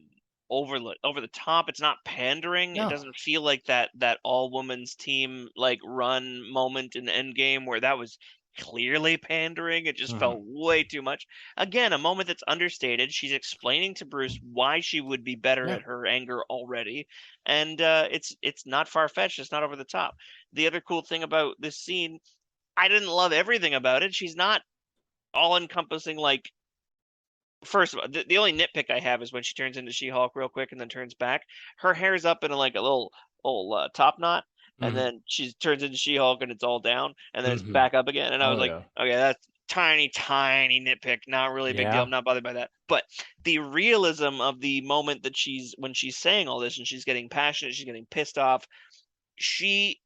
over the top. It's not pandering. It No. doesn't feel like that all women's team like run moment in Endgame where that was clearly pandering. It just felt way too much. Again, a moment that's understated. She's explaining to Bruce why she would be better Yeah. at her anger already, and it's not far fetched. It's not over the top. The other cool thing about this scene, I didn't love everything about it. She's not all encompassing. Like, first of all, the only nitpick I have is when she turns into She-Hulk real quick and then turns back. Her hair's up in like a little top knot, and then she turns into She-Hulk and it's all down, and then it's back up again. And I was Oh like, yeah. okay, that's tiny, tiny nitpick, not really a big deal. Yeah. I'm not bothered by that. But the realism of the moment that when she's saying all this and she's getting passionate, she's getting pissed off, she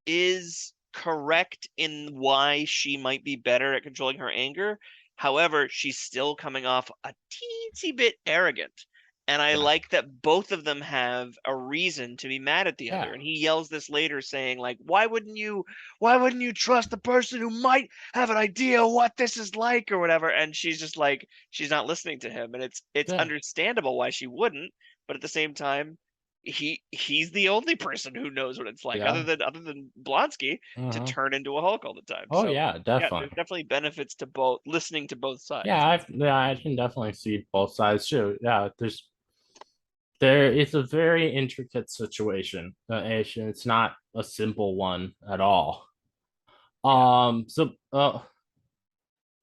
is correct in why she might be better at controlling her anger. However, she's still coming off a teensy bit arrogant. And I Yeah. like that both of them have a reason to be mad at the Yeah. other. And he yells this later saying, like, why wouldn't you trust the person who might have an idea what this is like or whatever? And she's just like, she's not listening to him. And it's Yeah. understandable why she wouldn't, but at the same time, he's the only person who knows what it's like, Yeah. other than Blonsky, to turn into a Hulk all the time. Oh So yeah, yeah, definitely. there's definitely benefits to both listening to both sides. I can definitely see both sides too. Yeah, it's a very intricate situation. It's not a simple one at all. So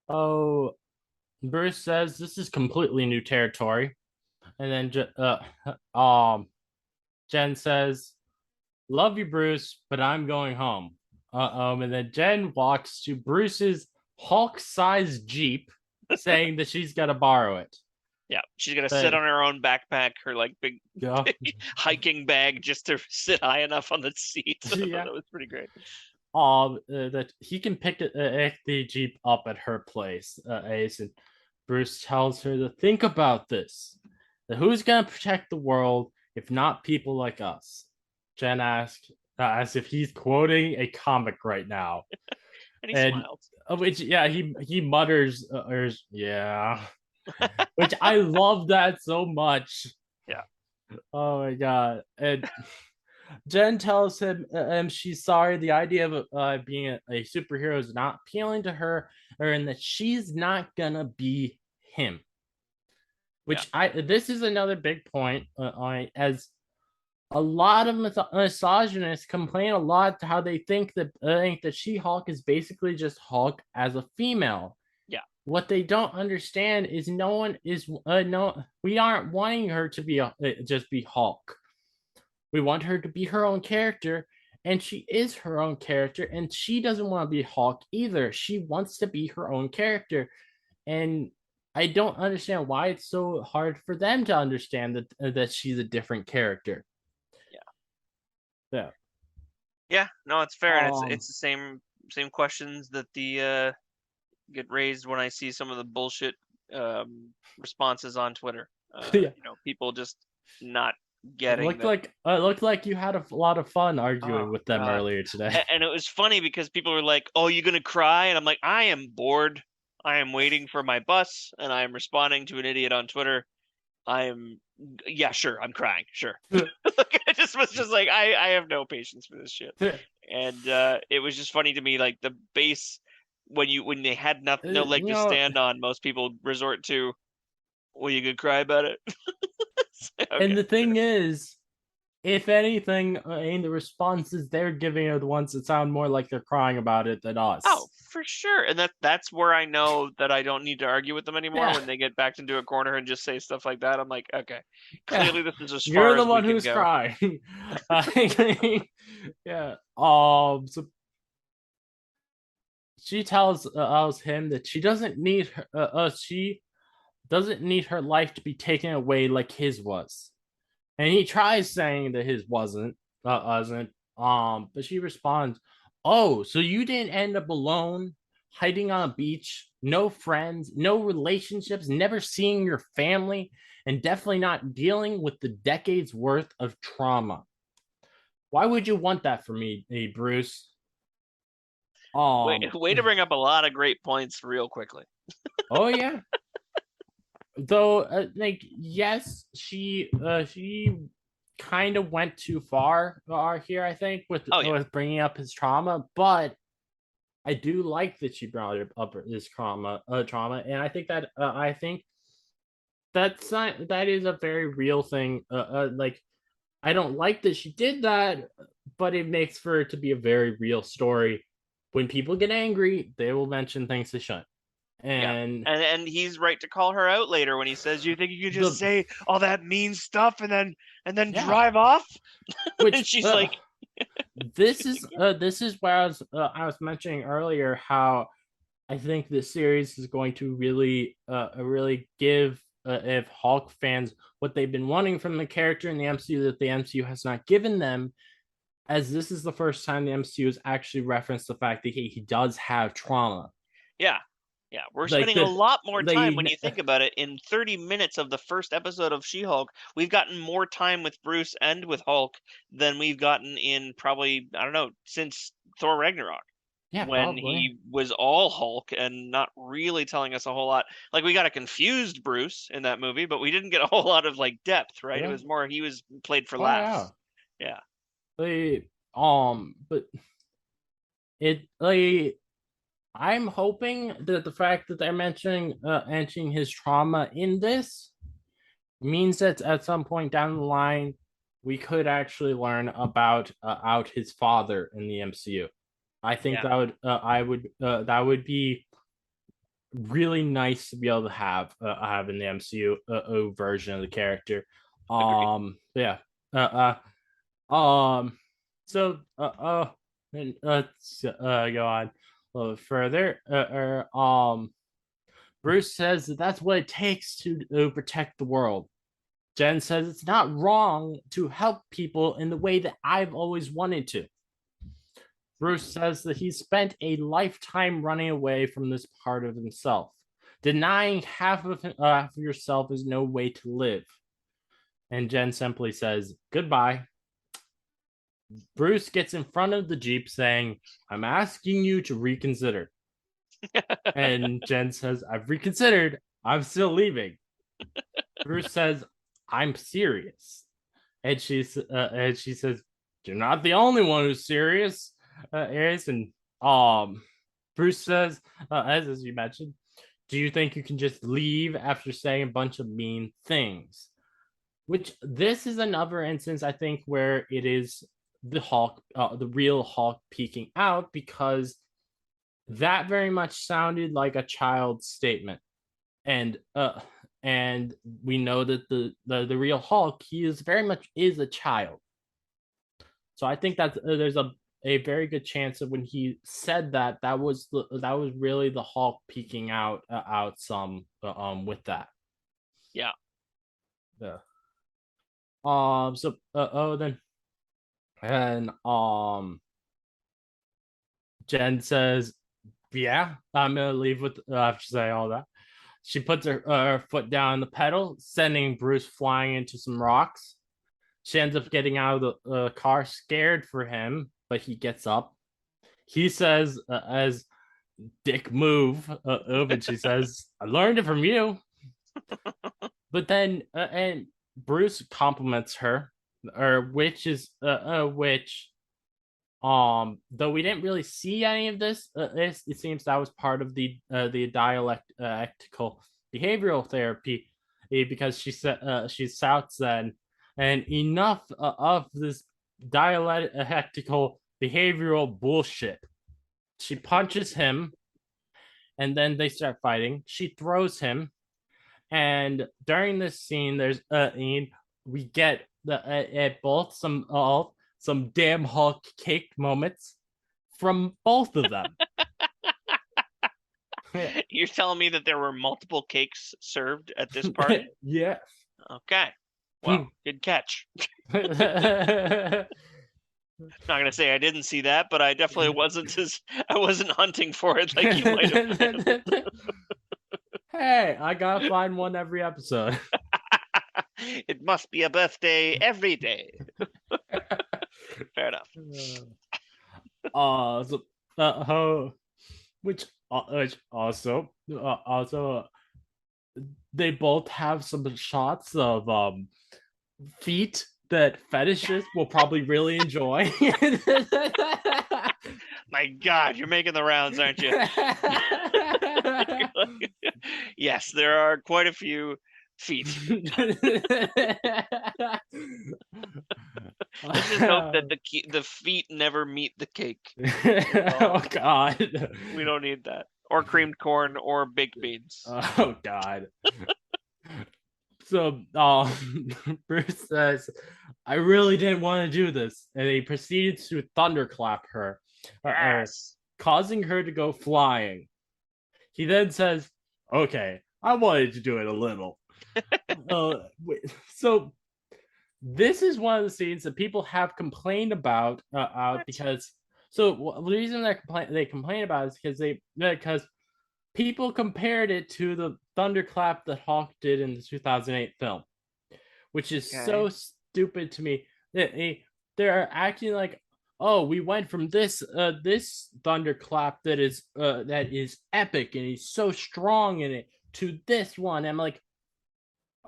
oh, Bruce says this is completely new territory, and then Jen says, "Love you, Bruce, but I'm going home." And then Jen walks to Bruce's Hulk-sized Jeep, saying that she's got to borrow it. Yeah, she's gonna sit on her own backpack, her like big hiking bag, just to sit high enough on the seat. Yeah. That was pretty great. That he can pick the Jeep up at her place. Ace, and Bruce tells her to think about this. That who's gonna protect the world if not people like us? Jen asks, as if he's quoting a comic right now. And he smiles. Which he mutters, yeah. Which I love that so much. Yeah. Oh my god. And Jen tells him she's sorry. The idea of being a superhero is not appealing to her, and that she's not gonna be him. Which this is another big point. As a lot of misogynists complain a lot to how they think that She-Hulk is basically just Hulk as a female. Yeah. What they don't understand is we aren't wanting her to be just be Hulk. We want her to be her own character, and she is her own character, and she doesn't want to be Hulk either. She wants to be her own character, and I don't understand why it's so hard for them to understand that she's a different character. Yeah. Yeah, no, it's fair, and it's the same questions that the get raised when I see some of the bullshit responses on Twitter. Yeah. People just not getting it looked like you had a lot of fun arguing with them earlier today. And it was funny because people were like, "Oh, you gonna cry?" And I'm like, "I am bored. I am waiting for my bus, and I am responding to an idiot on Twitter. Yeah, sure, I'm crying, sure." I just was just like, I have no patience for this shit. And it was just funny to me, like the base when they had no leg to stand on, most people resort to, "Well, you could cry about it." Okay, and the thing is, if anything, the responses they're giving are the ones that sound more like they're crying about it than us. Oh, for sure. And that's where I know that I don't need to argue with them anymore. Yeah. When they get backed into a corner and just say stuff like that, I'm like, okay, clearly this is as far You're the as one we who's can go. crying. Yeah. So she tells him that she doesn't need her life to be taken away like his was, and he tries saying that his wasn't. But she responds, "Oh, so you didn't end up alone, hiding on a beach no friends, no relationships, never seeing your family, and definitely not dealing with the decades worth of trauma. Why would you want that for me, Bruce? Way to bring up a lot of great points real quickly. Oh yeah. Though, like, yes, she kind of went too far here, I think, with bringing up his trauma, but I do like that she brought up this trauma, and I think that is a very real thing. Like, I don't like that she did that, but it makes for it to be a very real story. When people get angry, they will mention things they shouldn't. And he's right to call her out later when he says, "You think you could just say all that mean stuff and then drive off?" Which and she's like, "This is where I was mentioning earlier how I think this series is going to really give if Hulk fans what they've been wanting from the character in the MCU that the MCU has not given them, as this is the first time the MCU has actually referenced the fact that he does have trauma." Yeah, we're spending a lot more time when you think about it. In 30 minutes of the first episode of She-Hulk, we've gotten more time with Bruce and with Hulk than we've gotten in probably, I don't know, since Thor Ragnarok. Yeah, when probably. He was all Hulk and not really telling us a whole lot. Like, we got a confused Bruce in that movie, but we didn't get a whole lot of like depth, right? Yeah. It was more he was played for laughs. Yeah. But it like I'm hoping that the fact that they're mentioning his trauma in this means that at some point down the line we could actually learn about out his father in the MCU. I think that would be really nice to be able to have in the MCU version of the character. Yeah. So and let's go on a little further. Bruce says that's what it takes to protect the world. Jen says it's not wrong to help people in the way that I've always wanted to. Bruce says that he spent a lifetime running away from this part of himself. Denying half of yourself is no way to live. And Jen simply says, goodbye. Bruce gets in front of the Jeep saying, I'm asking you to reconsider. And Jen says, I've reconsidered. I'm still leaving. Bruce says, I'm serious. And she says, you're not the only one who's serious. And Bruce says, as you mentioned, do you think you can just leave after saying a bunch of mean things? Which this is another instance, I think, where it is the Hulk, the real Hulk peeking out, because that very much sounded like a child's statement. And we know that the real Hulk, he is very much is a child. So I think that there's a very good chance that when he said that was really the Hulk peeking out some with that. Yeah. So then and Jen says, yeah, I'm gonna leave with after saying all that. She puts her foot down on the pedal, sending Bruce flying into some rocks. She ends up getting out of the car, scared for him, but he gets up. He says, as dick move, and she says, I learned it from you. But then, and Bruce compliments her, though we didn't really see any of this, it seems that was part of the dialectical behavioral therapy, because she said she shouts then, and enough of this dialectical behavioral bullshit. She punches him, and then they start fighting. She throws him, and during this scene, there's we get both some damn Hulk cake moments from both of them. You're telling me that there were multiple cakes served at this party? Yes. Okay. Well, good catch. Not gonna say I didn't see that, but I definitely I wasn't hunting for it like you might have been. Hey, I gotta find one every episode. It must be a birthday every day. Fair enough. So, which also they both have some shots of feet that fetishists will probably really enjoy. My God, you're making the rounds, aren't you? Yes, there are quite a few feet. Let's just hope that the feet never meet the cake. Oh God, we don't need that. Or creamed corn or baked beans. Oh God. So Bruce says, I really didn't want to do this. And he proceeds to thunderclap her, Yes. causing her to go flying. He then says, okay, I wanted to do it a little. So this is one of the scenes that people have complained about because the reason they complain about it is because people compared it to the thunderclap that Hulk did in the 2008 film, which is so stupid to me. They're acting like, oh, we went from this thunderclap that is epic and he's so strong in it to this one. I'm like,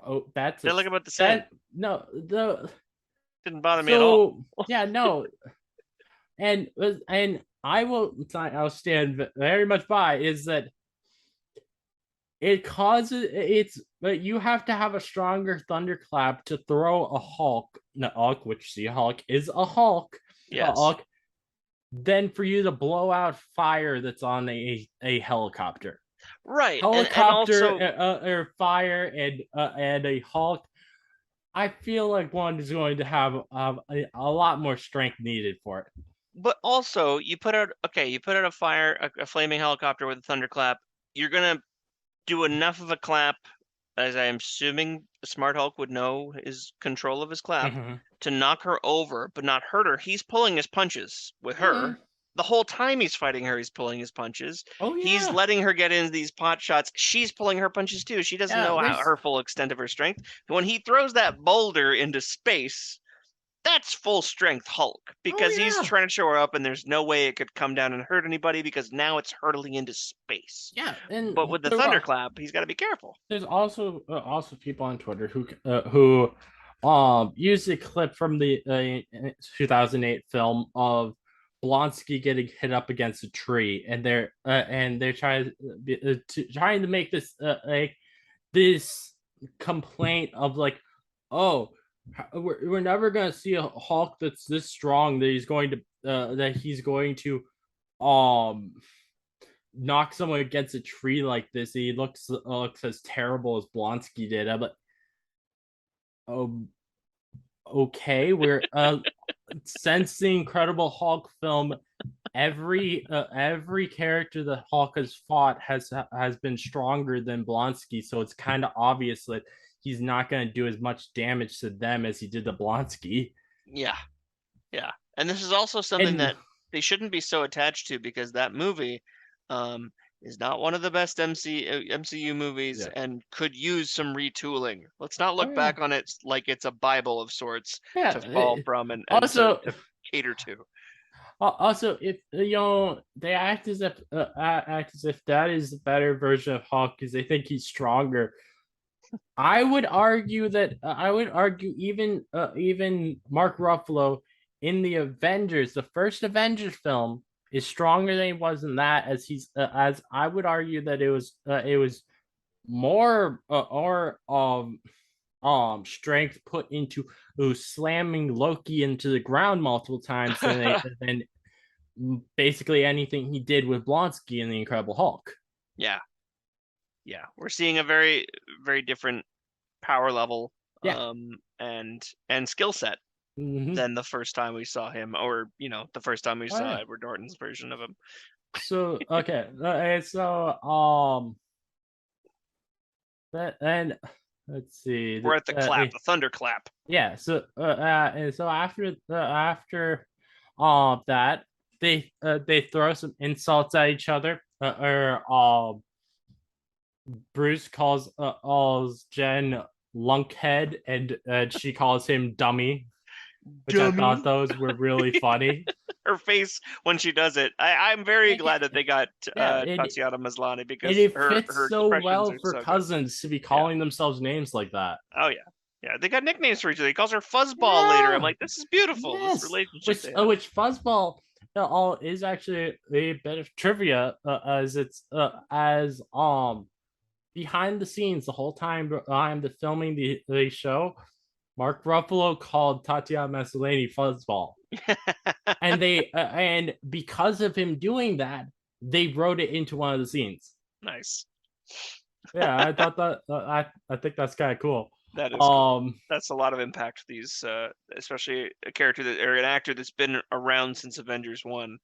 oh, they're like about the same. Didn't bother me at all. Yeah, no. And I'll stand very much by is that you have to have a stronger thunderclap to throw a Hulk, which the Hulk is a Hulk, yes. Than for you to blow out fire that's on a helicopter. Right. Helicopter or fire and a Hulk. I feel like one is going to have a lot more strength needed for it. But also, you put out a flaming helicopter with a thunderclap. You're gonna do enough of a clap, as I'm assuming a smart Hulk would know his control of his clap, to knock her over, but not hurt her. He's pulling his punches with her. The whole time he's fighting her, he's pulling his punches. Oh, yeah. He's letting her get into these pot shots. She's pulling her punches too. She doesn't know her full extent of her strength. When he throws that boulder into space, that's full strength Hulk, because he's trying to show her up and there's no way it could come down and hurt anybody because now it's hurtling into space. Yeah, but with the thunderclap, he's got to be careful. There's also people on Twitter who use a clip from the 2008 film of Blonsky getting hit up against a tree, and they're trying to make this this complaint of like, oh, we're never gonna see a Hulk that's this strong that he's going to knock someone against a tree like this. He looks as terrible as Blonsky did. I'm like, okay, we're since the Incredible Hulk film, every character that Hulk has fought has been stronger than Blonsky, so it's kind of obvious that he's not going to do as much damage to them as he did to Blonsky. Yeah. And this is also something that they shouldn't be so attached to, because that movie is not one of the best MCU movies and could use some retooling. Let's not look back on it like it's a Bible of sorts to fall from and also to cater to. Also, if they act as if that is the better version of Hulk because they think he's stronger. I would argue even Mark Ruffalo in the Avengers, the first Avengers film, is stronger than he was in that. As I would argue that it was more strength put into slamming Loki into the ground multiple times than basically anything he did with Blonsky in the Incredible Hulk. Yeah, we're seeing a very, very different power level, and skill set than the first time we saw him, or the first time we saw Edward Norton's version of him. So okay, and let's see. We're at the clap, the thunderclap. Yeah. So and so after that they throw some insults at each other. Bruce calls Jen lunkhead, and she calls him dummy, which I thought those were really funny. Her face when she does it. I'm very glad that they got Tatiana Maslany, because it her fits so expressions well are for so cousins to be calling themselves names like that. Oh yeah. Yeah, they got nicknames for each other. He calls her Fuzzball later. I'm like, this is beautiful. Yes. This relationship. Which Fuzzball all is actually a bit of trivia, as it's as behind the scenes the whole time behind the filming the show, Mark Ruffalo called Tatiana Maslany Fuzzball. And because of him doing that, they wrote it into one of the scenes. Nice. Yeah, I thought that I think that's kind of cool. That is cool. That's a lot of impact. These, especially a character or an actor that's been around since Avengers 1,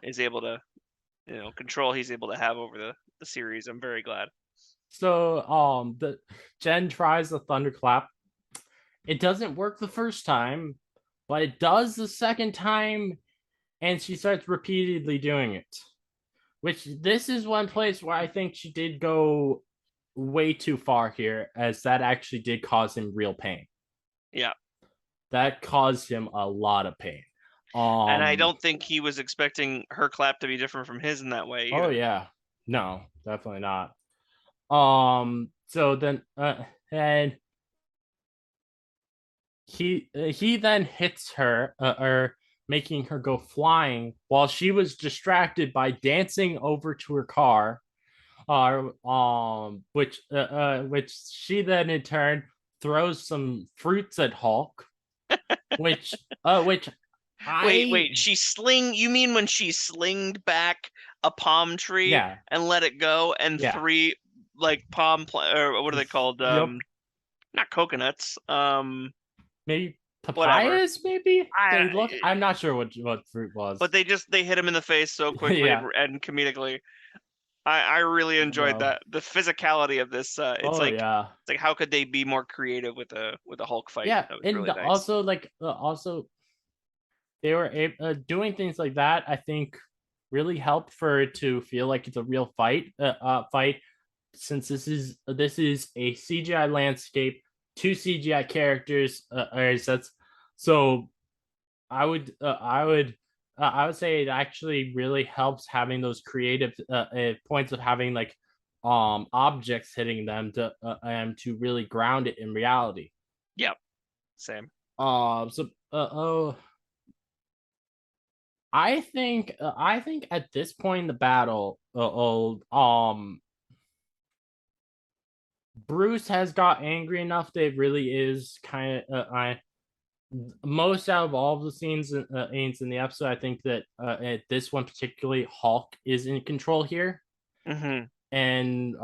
is able to, control he's able to have over the series. I'm very glad. So the Jen tries the thunderclap. It doesn't work the first time, but it does the second time, and she starts repeatedly doing it. Which this is one place where I think she did go way too far here, as that actually did cause him real pain. Yeah. That caused him a lot of pain. And I don't think he was expecting her clap to be different from his in that way either. Oh yeah. No, definitely not. So then and he then hits her, or making her go flying, while she was distracted by dancing over to her car, which she then in turn throws some fruits at Hulk, which wait, you mean when she slinged back a palm tree and let it go, and 3 like or what are they called? Not coconuts. Maybe papayas, maybe? I'm not sure what fruit was. But they hit him in the face so quickly and comedically. I really enjoyed that. The physicality of this. It's like how could they be more creative with a Hulk fight? Yeah, that was and really nice. also they were doing things like that. I think really helped for it to feel like it's a real fight. Since this is a CGI landscape, 2 CGI characters, so I would say it actually really helps having those creative points of having like objects hitting them to really ground it in reality. Yep. Same. I think at this point in the battle, Bruce has got angry enough that it really is kind of most out of all of the scenes in the episode. I think that at this one particularly, Hulk is in control here. Mm-hmm. And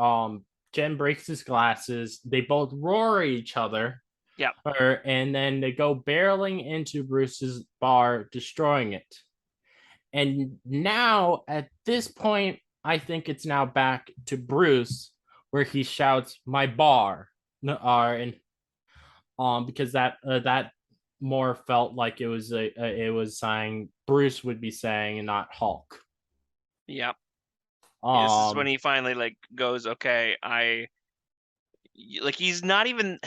Jen breaks his glasses. They both roar at each other. Yeah. And then they go barreling into Bruce's bar, destroying it. And now at this point, I think it's now back to Bruce, where he shouts, "My bar," and because that more felt like it was saying Bruce would be saying, and not Hulk. Yep. This is when he finally like goes, okay, he's not even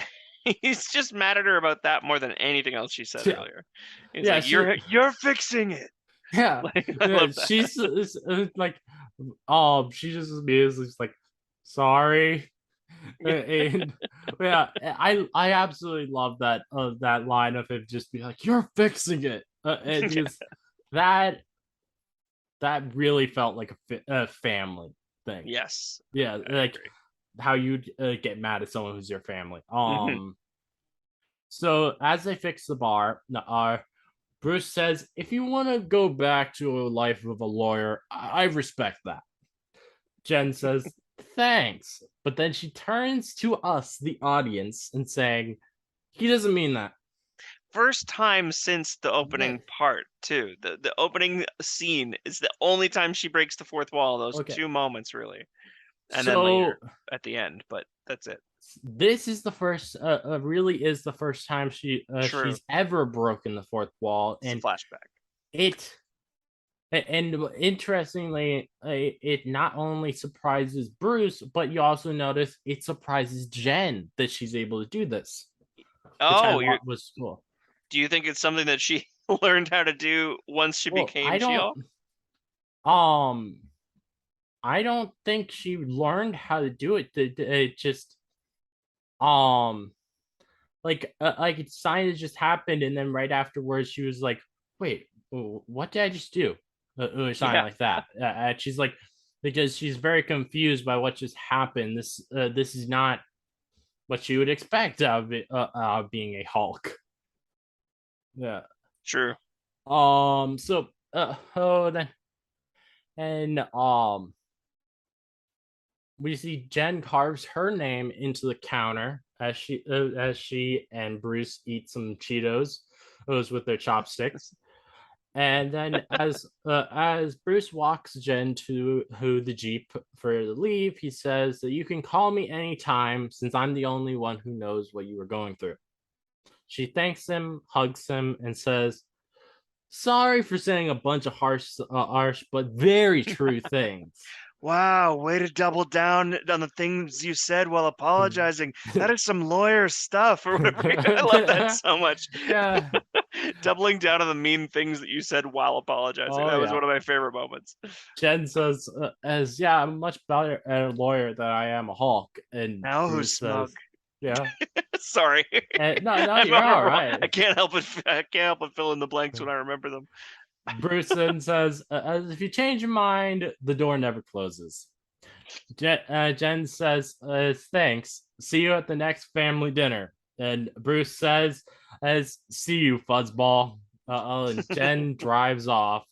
he's just mad at her about that more than anything else she said earlier. He's like, you're fixing it. Yeah. She's like, she just is like, sorry. And I absolutely love that line of him just be like, you're fixing it. And just that really felt like a family thing. Yes. Yeah, like how you'd get mad at someone who's your family. So as they fix the bar, Bruce says, if you want to go back to a life of a lawyer, I respect that. Jen says, thanks. But then she turns to us, the audience, and saying, he doesn't mean that. First time since the opening part, too. The opening scene is the only time she breaks the fourth wall, those 2 moments, really. And then later at the end, but that's it. This is the first, really is the first time she's ever broken the fourth wall. And flashback. it and interestingly, it not only surprises Bruce, but you also notice it surprises Jen that she's able to do this, which I Oh, thought was cool. do you think it's something that she learned how to do once she Well, became She-Hulk? um I don't think she learned how to do it. It just um like it kind of just happened, and then right afterwards she was like, "Wait, what did I just do?" Or something Yeah, like that. And she's like, because she's very confused by what just happened. This is not what she would expect out of being a Hulk. Yeah. true. So oh then and we see Jen carves her name into the counter as she and Bruce eat some Cheetos, those with their chopsticks. And then as Bruce walks Jen to the Jeep for the leave, he says that you can call me anytime since I'm the only one who knows what you were going through. She thanks him, hugs him, and says, "Sorry for saying a bunch of harsh but very true things." Wow, way to double down on the things you said while apologizing. That is some lawyer stuff or whatever. I love that so much. Yeah. Doubling down on the mean things that you said while apologizing. Oh That was yeah. one of my favorite moments. Jen says, "As yeah, I'm much better at a lawyer than I am a Hulk." And Now who's Bruce smug? says, "Yeah." Sorry. No, I'm you're all I right. can't help it. I can't help but fill in the blanks when I remember them. Bruce then says, "If you change your mind, the door never closes." Jen says, "Thanks. See you at the next family dinner." And Bruce says, "As see you, fuzzball." And Jen drives off.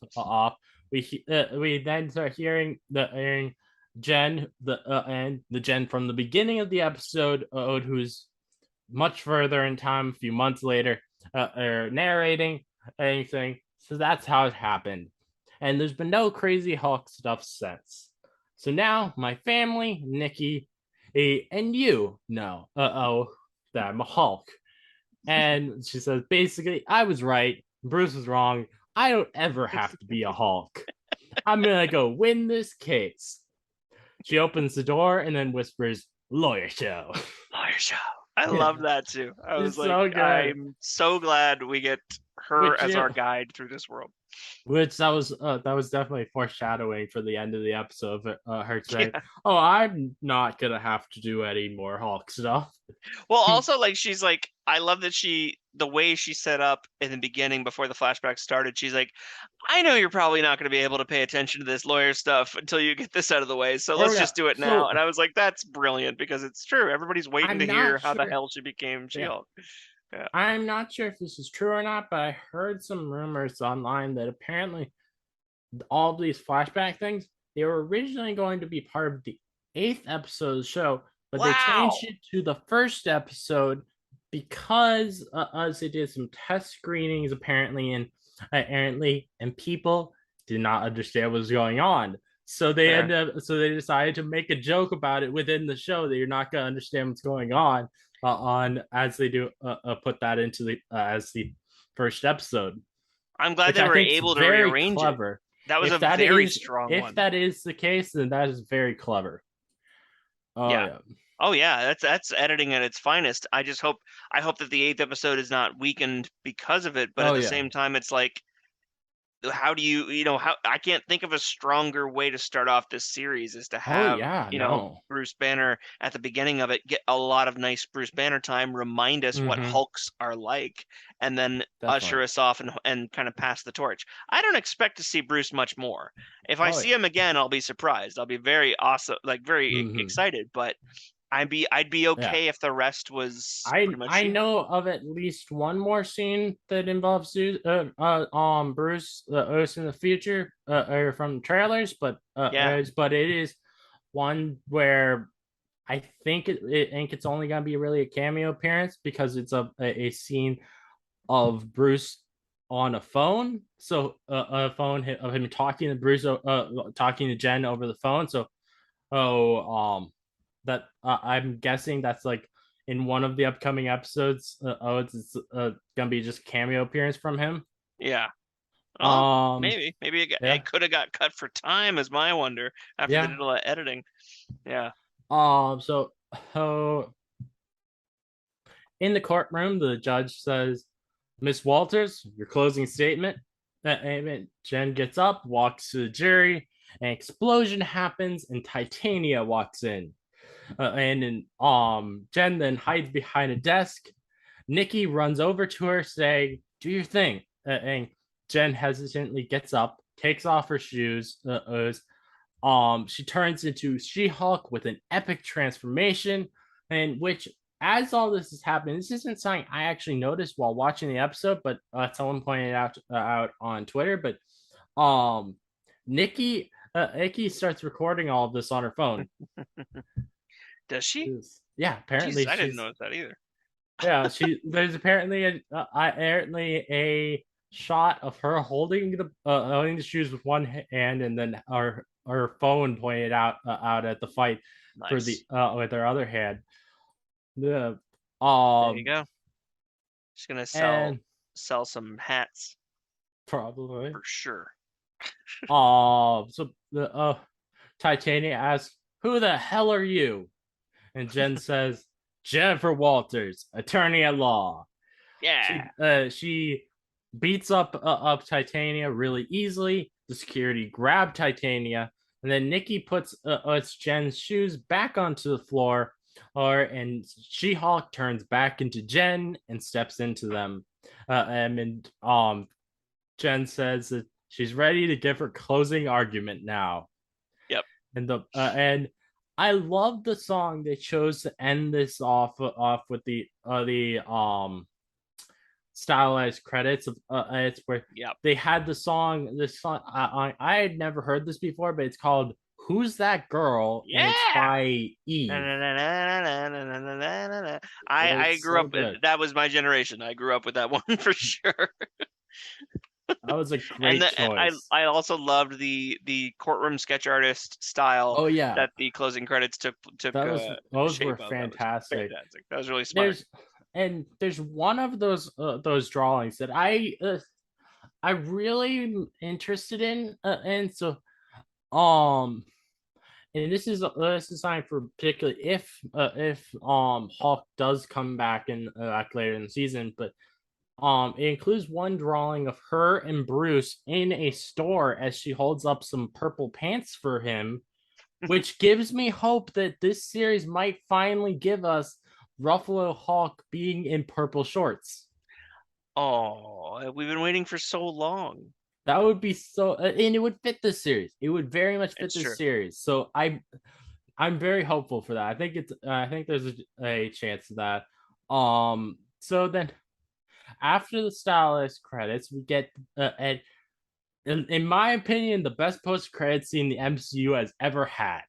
We then start hearing Jen the Jen from the beginning of the episode, who's much further in time, a few months later, narrating anything. So that's how it happened. And there's been no crazy Hulk stuff since. So now my family, Nikki, and you know, that I'm a Hulk. And she says, basically, I was right. Bruce was wrong. I don't ever have to be a Hulk. I'm going to go win this case. She opens the door and then whispers, "Lawyer show." Lawyer show. I Yeah. love that too. I was It's like, so good. I'm so glad we get her Which as yeah, our guide through this world. which that was definitely foreshadowing for the end of the episode of her saying, Yeah. "Oh, I'm not gonna have to do any more Hulk stuff." Well, also like she's like, I love that the way she set up in the beginning before the flashback started. She's like, I know you're probably not going to be able to pay attention to this lawyer stuff until you get this out of the way. So Oh let's yeah. just do it now. So And I was like, that's brilliant because it's true. Everybody's waiting I'm to hear not how the sure. hell she became Yeah, She-Hulk. Yeah. I'm not sure if this is true or not, but I heard some rumors online that apparently all of these flashback things, they were originally going to be part of the 8th episode of the show, but they Wow. changed it to the first episode because as they did some test screenings apparently, and people did not understand what was going on. So Yeah. so they decided to make a joke about it within the show that you're not going to understand what's going on as they do put that into the as the first episode, I'm glad which they I were think is able to very rearrange it. clever. That was a If that very is strong if one. that is the case, then that is very clever. Oh Yeah. yeah. Oh yeah, that's editing at its finest. I hope that the eighth episode is not weakened because of it, but at Oh the yeah. same time it's like how do you know how I can't think of a stronger way to start off this series is to Oh have, yeah. No. Bruce Banner at the beginning of it get a lot of nice Bruce Banner time, remind us what Mm-hmm. Hulks are like, and then usher Definitely. us off and kind of pass the torch. I don't expect to see Bruce much more. If I Oh see yeah. him again, I'll be surprised. I'll be very awesome, like very Mm-hmm. excited, but I'd be Yeah. okay if the rest was pretty much I She-Hulk. know of at least one more scene that involves Bruce us in the future or from trailers, Yeah, but it is one where I think it's only gonna be really a cameo appearance because it's a scene of Bruce on a phone. So a phone of him talking to Bruce, talking to Jen over the phone. So oh, that I'm guessing that's like in one of the upcoming episodes. It's gonna be just cameo appearance from him. yeah. Oh, maybe yeah. it could have got cut for time, is my wonder, after they Yeah. did a lot of editing. Yeah. So in the courtroom, the judge says, "Miss Walters, your closing statement." Jen gets up, walks to the jury, an explosion happens, and Titania walks in. Jen then hides behind a desk. Nikki runs over to her, saying, "Do your thing." And Jen hesitantly gets up, takes off her shoes. She turns into She-Hulk with an epic transformation, and which, as all this is happening, this isn't something I actually noticed while watching the episode, but someone pointed out on Twitter. But Nikki starts recording all of this on her phone. Does she? Yeah, apparently Jeez, I didn't notice that either. Yeah, there's apparently a shot of her holding the shoes with one hand, and then her phone pointed out at the fight for the Nice. with her other hand. There you go. Just gonna sell some hats probably for sure. So the Titania asks, "Who the hell are you?" And Jen says, "Jennifer Walters, attorney at law." Yeah. She beats up Titania really easily. The security grab Titania, and then Nikki puts Jen's shoes back onto the floor, and She-Hulk turns back into Jen and steps into them. And Jen says that she's ready to give her closing argument now. Yep. And I love the song they chose to end this off with the stylized credits of it's where they had this song. I had never heard this before, but it's called "Who's That Girl?" Yeah. And it's by Eve. I grew up. That was my generation. I grew up with that one for sure. That was a great choice. I also loved the courtroom sketch artist style. Oh yeah, that the closing credits took. Those were fantastic. That was really smart. There's one of those drawings that I really am interested in, and so and this is something for particularly if Hulk does come back in later in the season, but it includes one drawing of her and Bruce in a store as she holds up some purple pants for him, which gives me hope that this series might finally give us Ruffalo Hulk being in purple shorts. Oh, we've been waiting for so long. That would be so, and it would fit this series. It would very much fit this series. So I'm very hopeful for that. I think there's a chance of that. So then after the stylist credits, we get in my opinion, the best post-credit scene the MCU has ever had.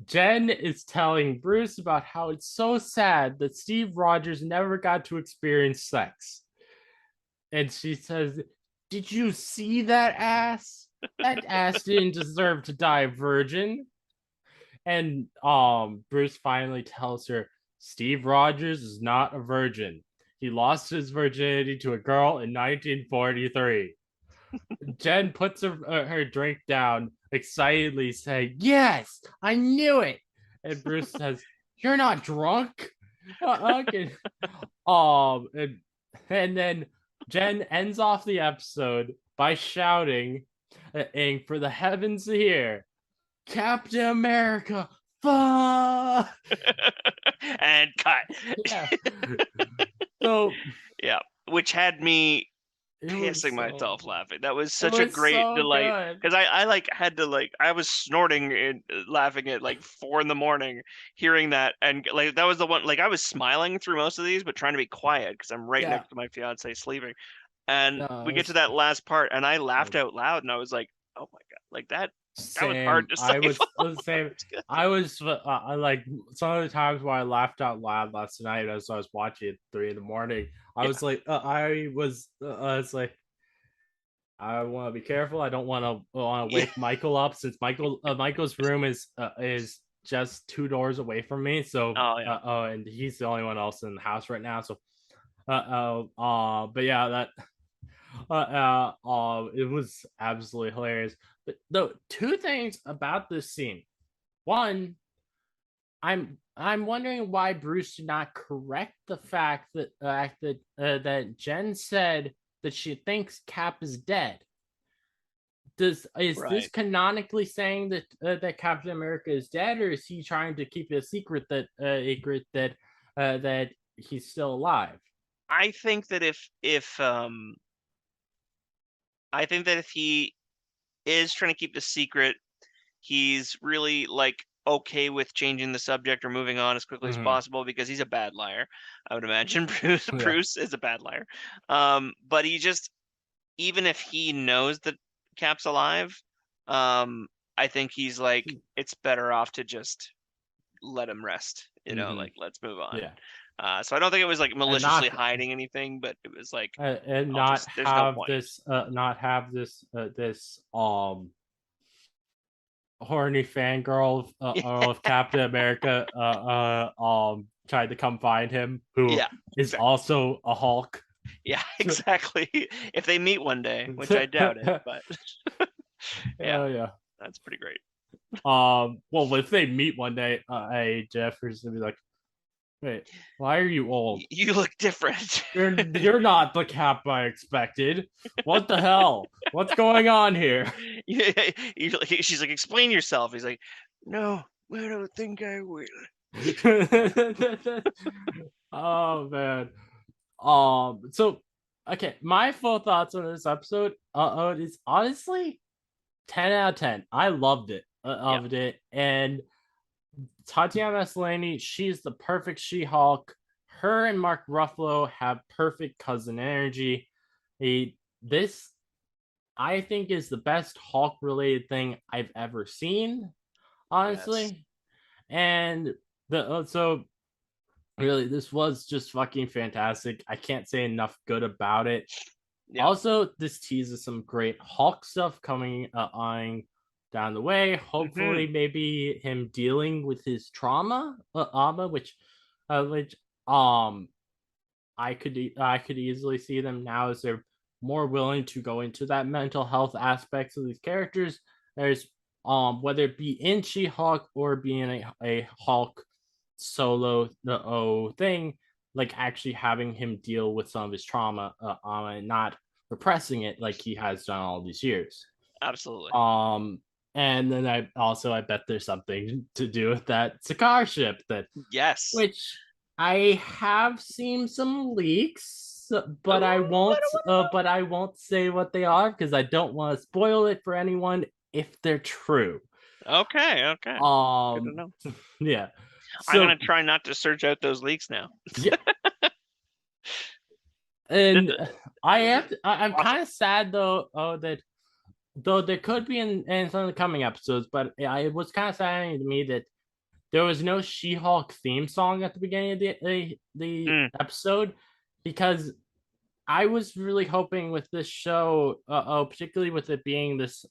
Jen is telling Bruce about how it's so sad that Steve Rogers never got to experience sex. And she says, "Did you see that ass? That ass didn't deserve to die a virgin." And Bruce finally tells her, "Steve Rogers is not a virgin. He lost his virginity to a girl in 1943. Jen puts her drink down, excitedly saying, "Yes, I knew it." And Bruce says, "You're not drunk." And then Jen ends off the episode by shouting, for the heavens to hear, "Captain America, fuck!" And cut. Yeah. So yeah, which had me pissing myself laughing. That was such a great delight, because I had to I was snorting and laughing at 4 a.m. hearing that, and that was the one, I was smiling through most of these but trying to be quiet because I'm right next to my fiance sleeping, and we get to that last part and I laughed out loud and I was like, oh my god, that was hard to say. I was the same. I was some of the times where I laughed out loud last night as I was watching at 3 a.m. I was like, it's like, I want to be careful. I don't want to wake Michael up, since Michael's room is just 2 doors away from me. So, and he's the only one else in the house right now. So, but yeah, It was absolutely hilarious. But the two things about this scene. One, I'm wondering why Bruce did not correct the fact that Jen said that she thinks Cap is dead. Is this Right. canonically saying that Captain America is dead, or is he trying to keep it a secret that he's still alive? I think that if he is trying to keep the secret, he's really like okay with changing the subject or moving on as quickly as Mm-hmm. possible because he's a bad liar. I would imagine Bruce Yeah. Bruce is a bad liar. But he just, even if he knows that Cap's alive, I think he's like, it's better off to just let him rest. Mm-hmm. Like, let's move on. Yeah. So I don't think it was like And maliciously hiding anything, but it was like, and I'll not just, there's no have point. this horny fangirl of Captain America tried to come find him, who Yeah, is exactly. also a Hulk. Yeah, exactly. If they meet one day, which I doubt it, but yeah, Yeah. that's pretty great. Well, if they meet one day, hey, Jeff is gonna be like, wait, why are you old? You look different. You're not the Cap I expected. What the hell? What's going on here? She's like, explain yourself. He's like, no, I don't think I will. Oh man. So okay, my full thoughts on this episode is honestly 10 out of 10. I loved it. Loved it. And Tatiana Maslany, she's the perfect She-Hulk. Her and Mark Ruffalo have perfect cousin energy. This, I think, is the best Hulk related thing I've ever seen, honestly. Yes. And so really, this was just fucking fantastic. I can't say enough good about it. Yeah. Also, this teases some great Hulk stuff coming on down the way. Hopefully, maybe him dealing with his trauma, which I could easily see them now as they're more willing to go into that mental health aspects of these characters. There's whether it be in She-Hulk or being a Hulk solo thing, like actually having him deal with some of his trauma and not repressing it like he has done all these years. Absolutely. And then I bet there's something to do with that Sakaar ship yes, which I have seen some leaks, but I won't. But I won't say what they are because I don't want to spoil it for anyone if they're true. Okay. Good to know. Yeah. I'm gonna try not to search out those leaks now. Yeah. And I'm kind of sad though. That though there could be in some of the coming episodes, but it was kind of saddening to me that there was no She-Hulk theme song at the beginning of the episode because I was really hoping with this show, particularly with it being this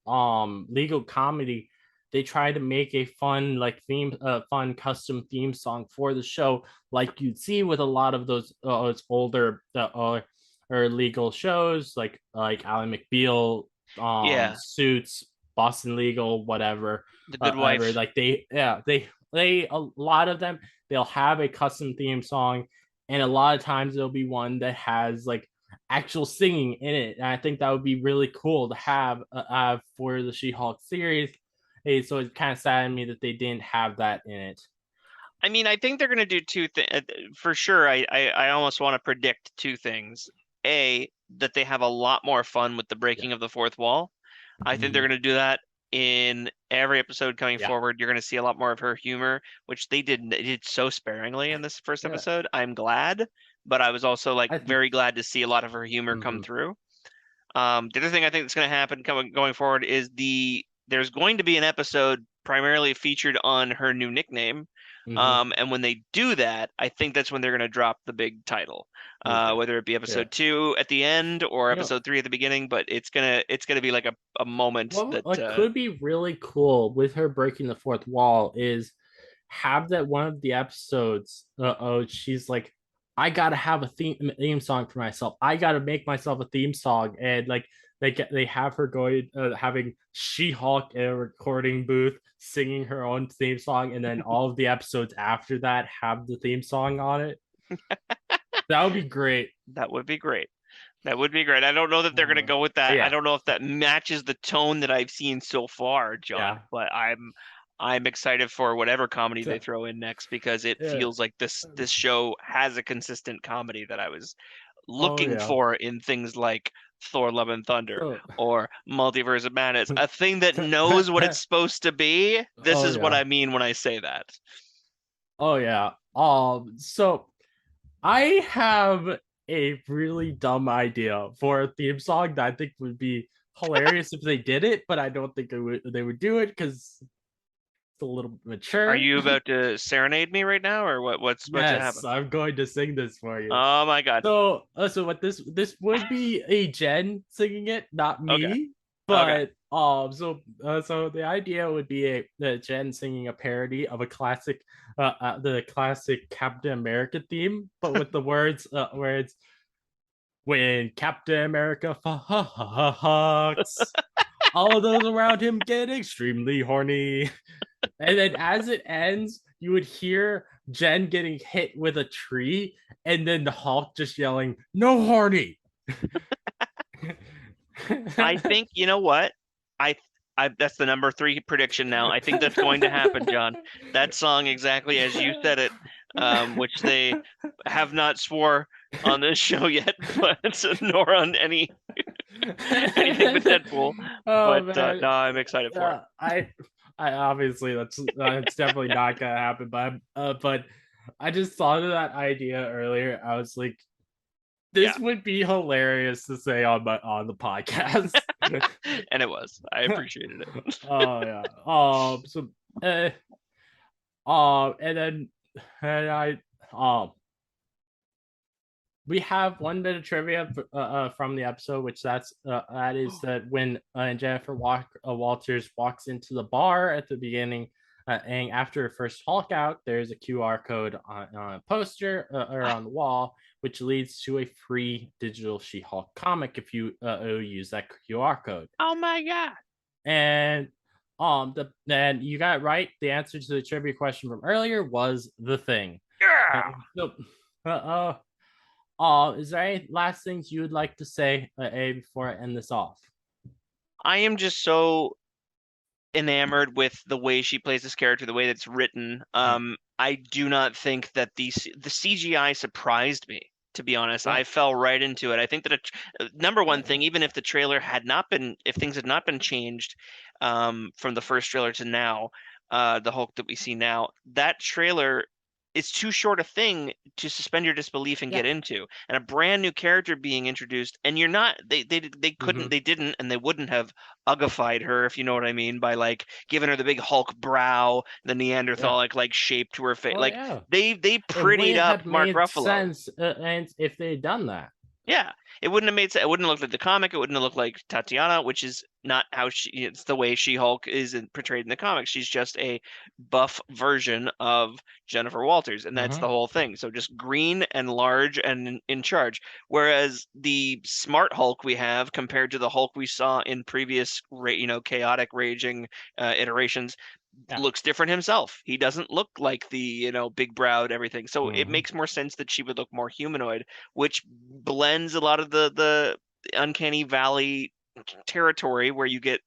legal comedy, they tried to make a fun fun custom theme song for the show, like you'd see with a lot of those older or legal shows, like Ally McBeal, Suits, Boston Legal, whatever. The Good Wife. Like they a lot of them they'll have a custom theme song, and a lot of times there'll be one that has like actual singing in it, and I think that would be really cool to have for the She-Hulk series. So it's kind of saddened me that they didn't have that in it. I mean, I think they're going to do two things for sure. I almost want to predict two things. A, that they have a lot more fun with the breaking of the fourth wall. I think they're going to do that in every episode coming forward. You're going to see a lot more of her humor, which they did so sparingly in this first episode. I'm glad, but I was also like very glad to see a lot of her humor come through. The other thing I think that's going to happen going forward is there's going to be an episode primarily featured on her new nickname. And when they do that, I think that's when they're going to drop the big title, whether it be episode 2 at the end or episode 3 at the beginning. But it's gonna be like a moment that could be really cool with her breaking the fourth wall is have that one of the episodes. She's like I gotta have a theme song for myself. I gotta make myself a theme song, and like they have her going having She-Hulk in a recording booth singing her own theme song, and then all of the episodes after that have the theme song on it. That would be great. That would be great. That would be great. I don't know that they're going to go with that. I Yeah, don't know if that matches the tone that I've seen so far, John, yeah. but I'm excited for whatever comedy they So, throw in next because it yeah. feels like this show has a consistent comedy that I was Oh looking yeah. for in things like Thor: Love and Thunder So, or Multiverse of Madness, a thing that knows what it's supposed to be. This oh is what yeah. I mean when I say that. Oh yeah. So I have a really dumb idea for a theme song that I think would be hilarious if they did it, but I don't think they would do it because it's a little Are mature. you about to serenade me right now, or what's about to Yes, happen? I'm going to sing this for you. Oh my God. So what this would be a Jen singing it, not Okay. me. Okay. But so the idea would be a Jen singing a parody of a classic, the classic Captain America theme, but with the words where it's when Captain America fucks, all of those around him get extremely horny. And then as it ends, you would hear Jen getting hit with a tree, and then the Hulk just yelling, "No horny!" I think you know what? I I that's the number three prediction now. I think that's going to happen, John. That song exactly as you said it, which they have not swore on this show yet, but nor on anything with Deadpool. Oh But man, no, I'm excited for it. I obviously that's definitely not gonna happen. But I just thought of that idea earlier. I was like, Yeah, this would be hilarious to say on the podcast. and it was. I appreciated it. Oh yeah. Uh, and then and I we have one bit of trivia from the episode, which that is that when Jennifer Walters walks into the bar at the beginning, and after her first Hulk out, there's a QR code on a poster or on the wall, which leads to a free digital She-Hulk comic if you use that QR code. Oh my God. And then you got it right. The answer to the trivia question from earlier was The Thing. Yeah. So, is there any last things you would like to say, before I end this off? I am just so enamored with the way she plays this character, the way that's written. I do not think that the CGI surprised me. To be honest, Yeah. I fell right into it. I think that number one thing, even if the trailer had not been, if things had not been changed from the first trailer to now, the Hulk that we see now, that trailer is too short a thing to suspend your disbelief and Yeah. get into. And a brand new character being introduced, and you're not, they couldn't, Mm-hmm. they didn't, and they wouldn't have ugified her, if you know what I mean, by like giving her the big Hulk brow, the Yeah. Neanderthal like shape to her face. Oh Like yeah. they It prettied would up have Mark made Ruffalo. sense, and if they had done that. Yeah, it wouldn't have made sense. It wouldn't have looked like the comic. It wouldn't have looked like Tatiana, which is not how it's the way She-Hulk is portrayed in the comics. She's just a buff version of Jennifer Walters, and that's Mm-hmm. the whole thing. So just green and large and in charge. Whereas the smart Hulk we have compared to the Hulk we saw in previous, chaotic, raging iterations, Yeah. looks different himself. He doesn't look like the, big browed everything. So it Mm-hmm. makes more sense that she would look more humanoid, which blends a lot of the uncanny valley territory where you get,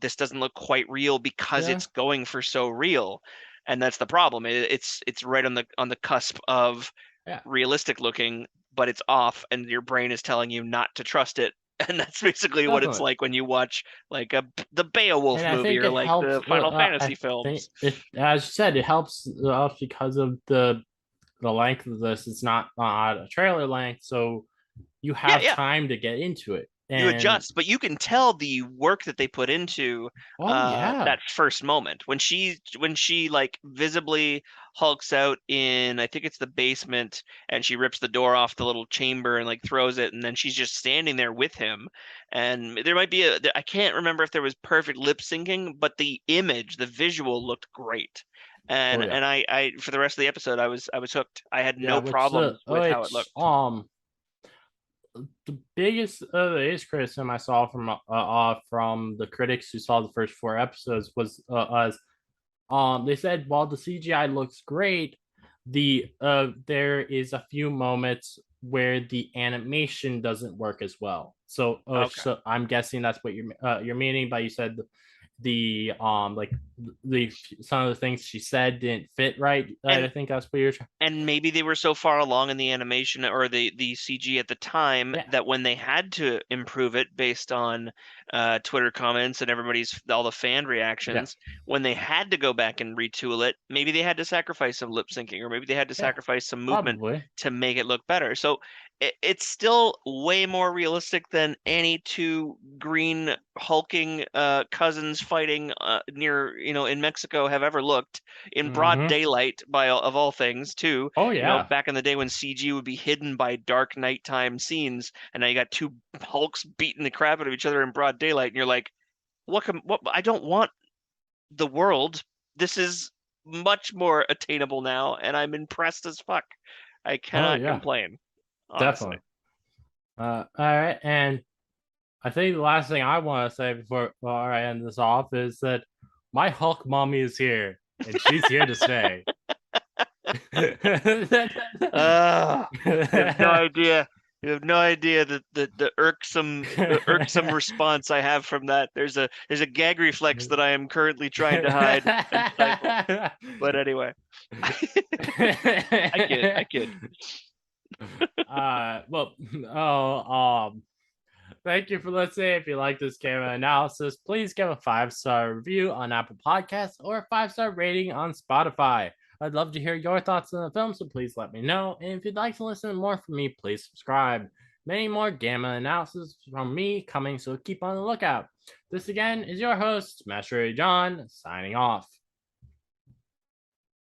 this doesn't look quite real because Yeah. it's going for so real. And that's the problem. It's right on the cusp of Yeah. realistic looking, but it's off, and your brain is telling you not to trust it. And that's basically what it's Definitely. like when you watch like the Beowulf And I movie think or it like helps. the Final I Fantasy think films. as you said, it helps because of the length of this. It's not a trailer length, so you Yeah, have yeah. time to get into it. You And adjust, but you can tell the work that they put into oh yeah, that first moment when she like visibly hulks out in, I think it's the basement, and she rips the door off the little chamber and like throws it, and then she's just standing there with him. And there might be I can't remember if there was perfect lip syncing, but the visual looked great. and yeah. I for the rest of the episode I was hooked. I had no problem with how it looked. The biggest criticism I saw from the critics who saw the first 4 episodes was they said while the CGI looks great, there is a few moments where the animation doesn't work as well. So so I'm guessing that's what you're meaning. But you said the like the some of the things she said didn't fit right. I think that's what you're trying. And maybe they were so far along in the animation or the CG at the time that when they had to improve it based on Twitter comments and all the fan reactions, when they had to go back and retool it, maybe they had to sacrifice some lip syncing, or maybe they had to sacrifice some movement to make it look better. So it's still way more realistic than any two green hulking cousins fighting near in Mexico have ever looked in broad daylight of all things too. Oh yeah. Back in the day when CG would be hidden by dark nighttime scenes, and now you got two hulks beating the crap out of each other in broad daylight, and you're like, what I don't want the world. This is much more attainable now, and I'm impressed as fuck. I cannot complain. Honestly. Definitely. All right, and I think the last thing I want to say before I end this off is that my Hulk mommy is here, and she's here to stay. You have no idea. You have no idea the irksome response I have from that. There's a gag reflex that I am currently trying to hide and stifle. But anyway, I kid. Thank you for listening. If you like this camera analysis, please give a 5-star review on Apple Podcasts or a 5-star rating on Spotify. I'd love to hear your thoughts on the film, so please let me know. And if you'd like to listen to more from me, please subscribe. Many more Gamma analysis from me coming, so keep on the lookout. This again is your host, Master John, signing off.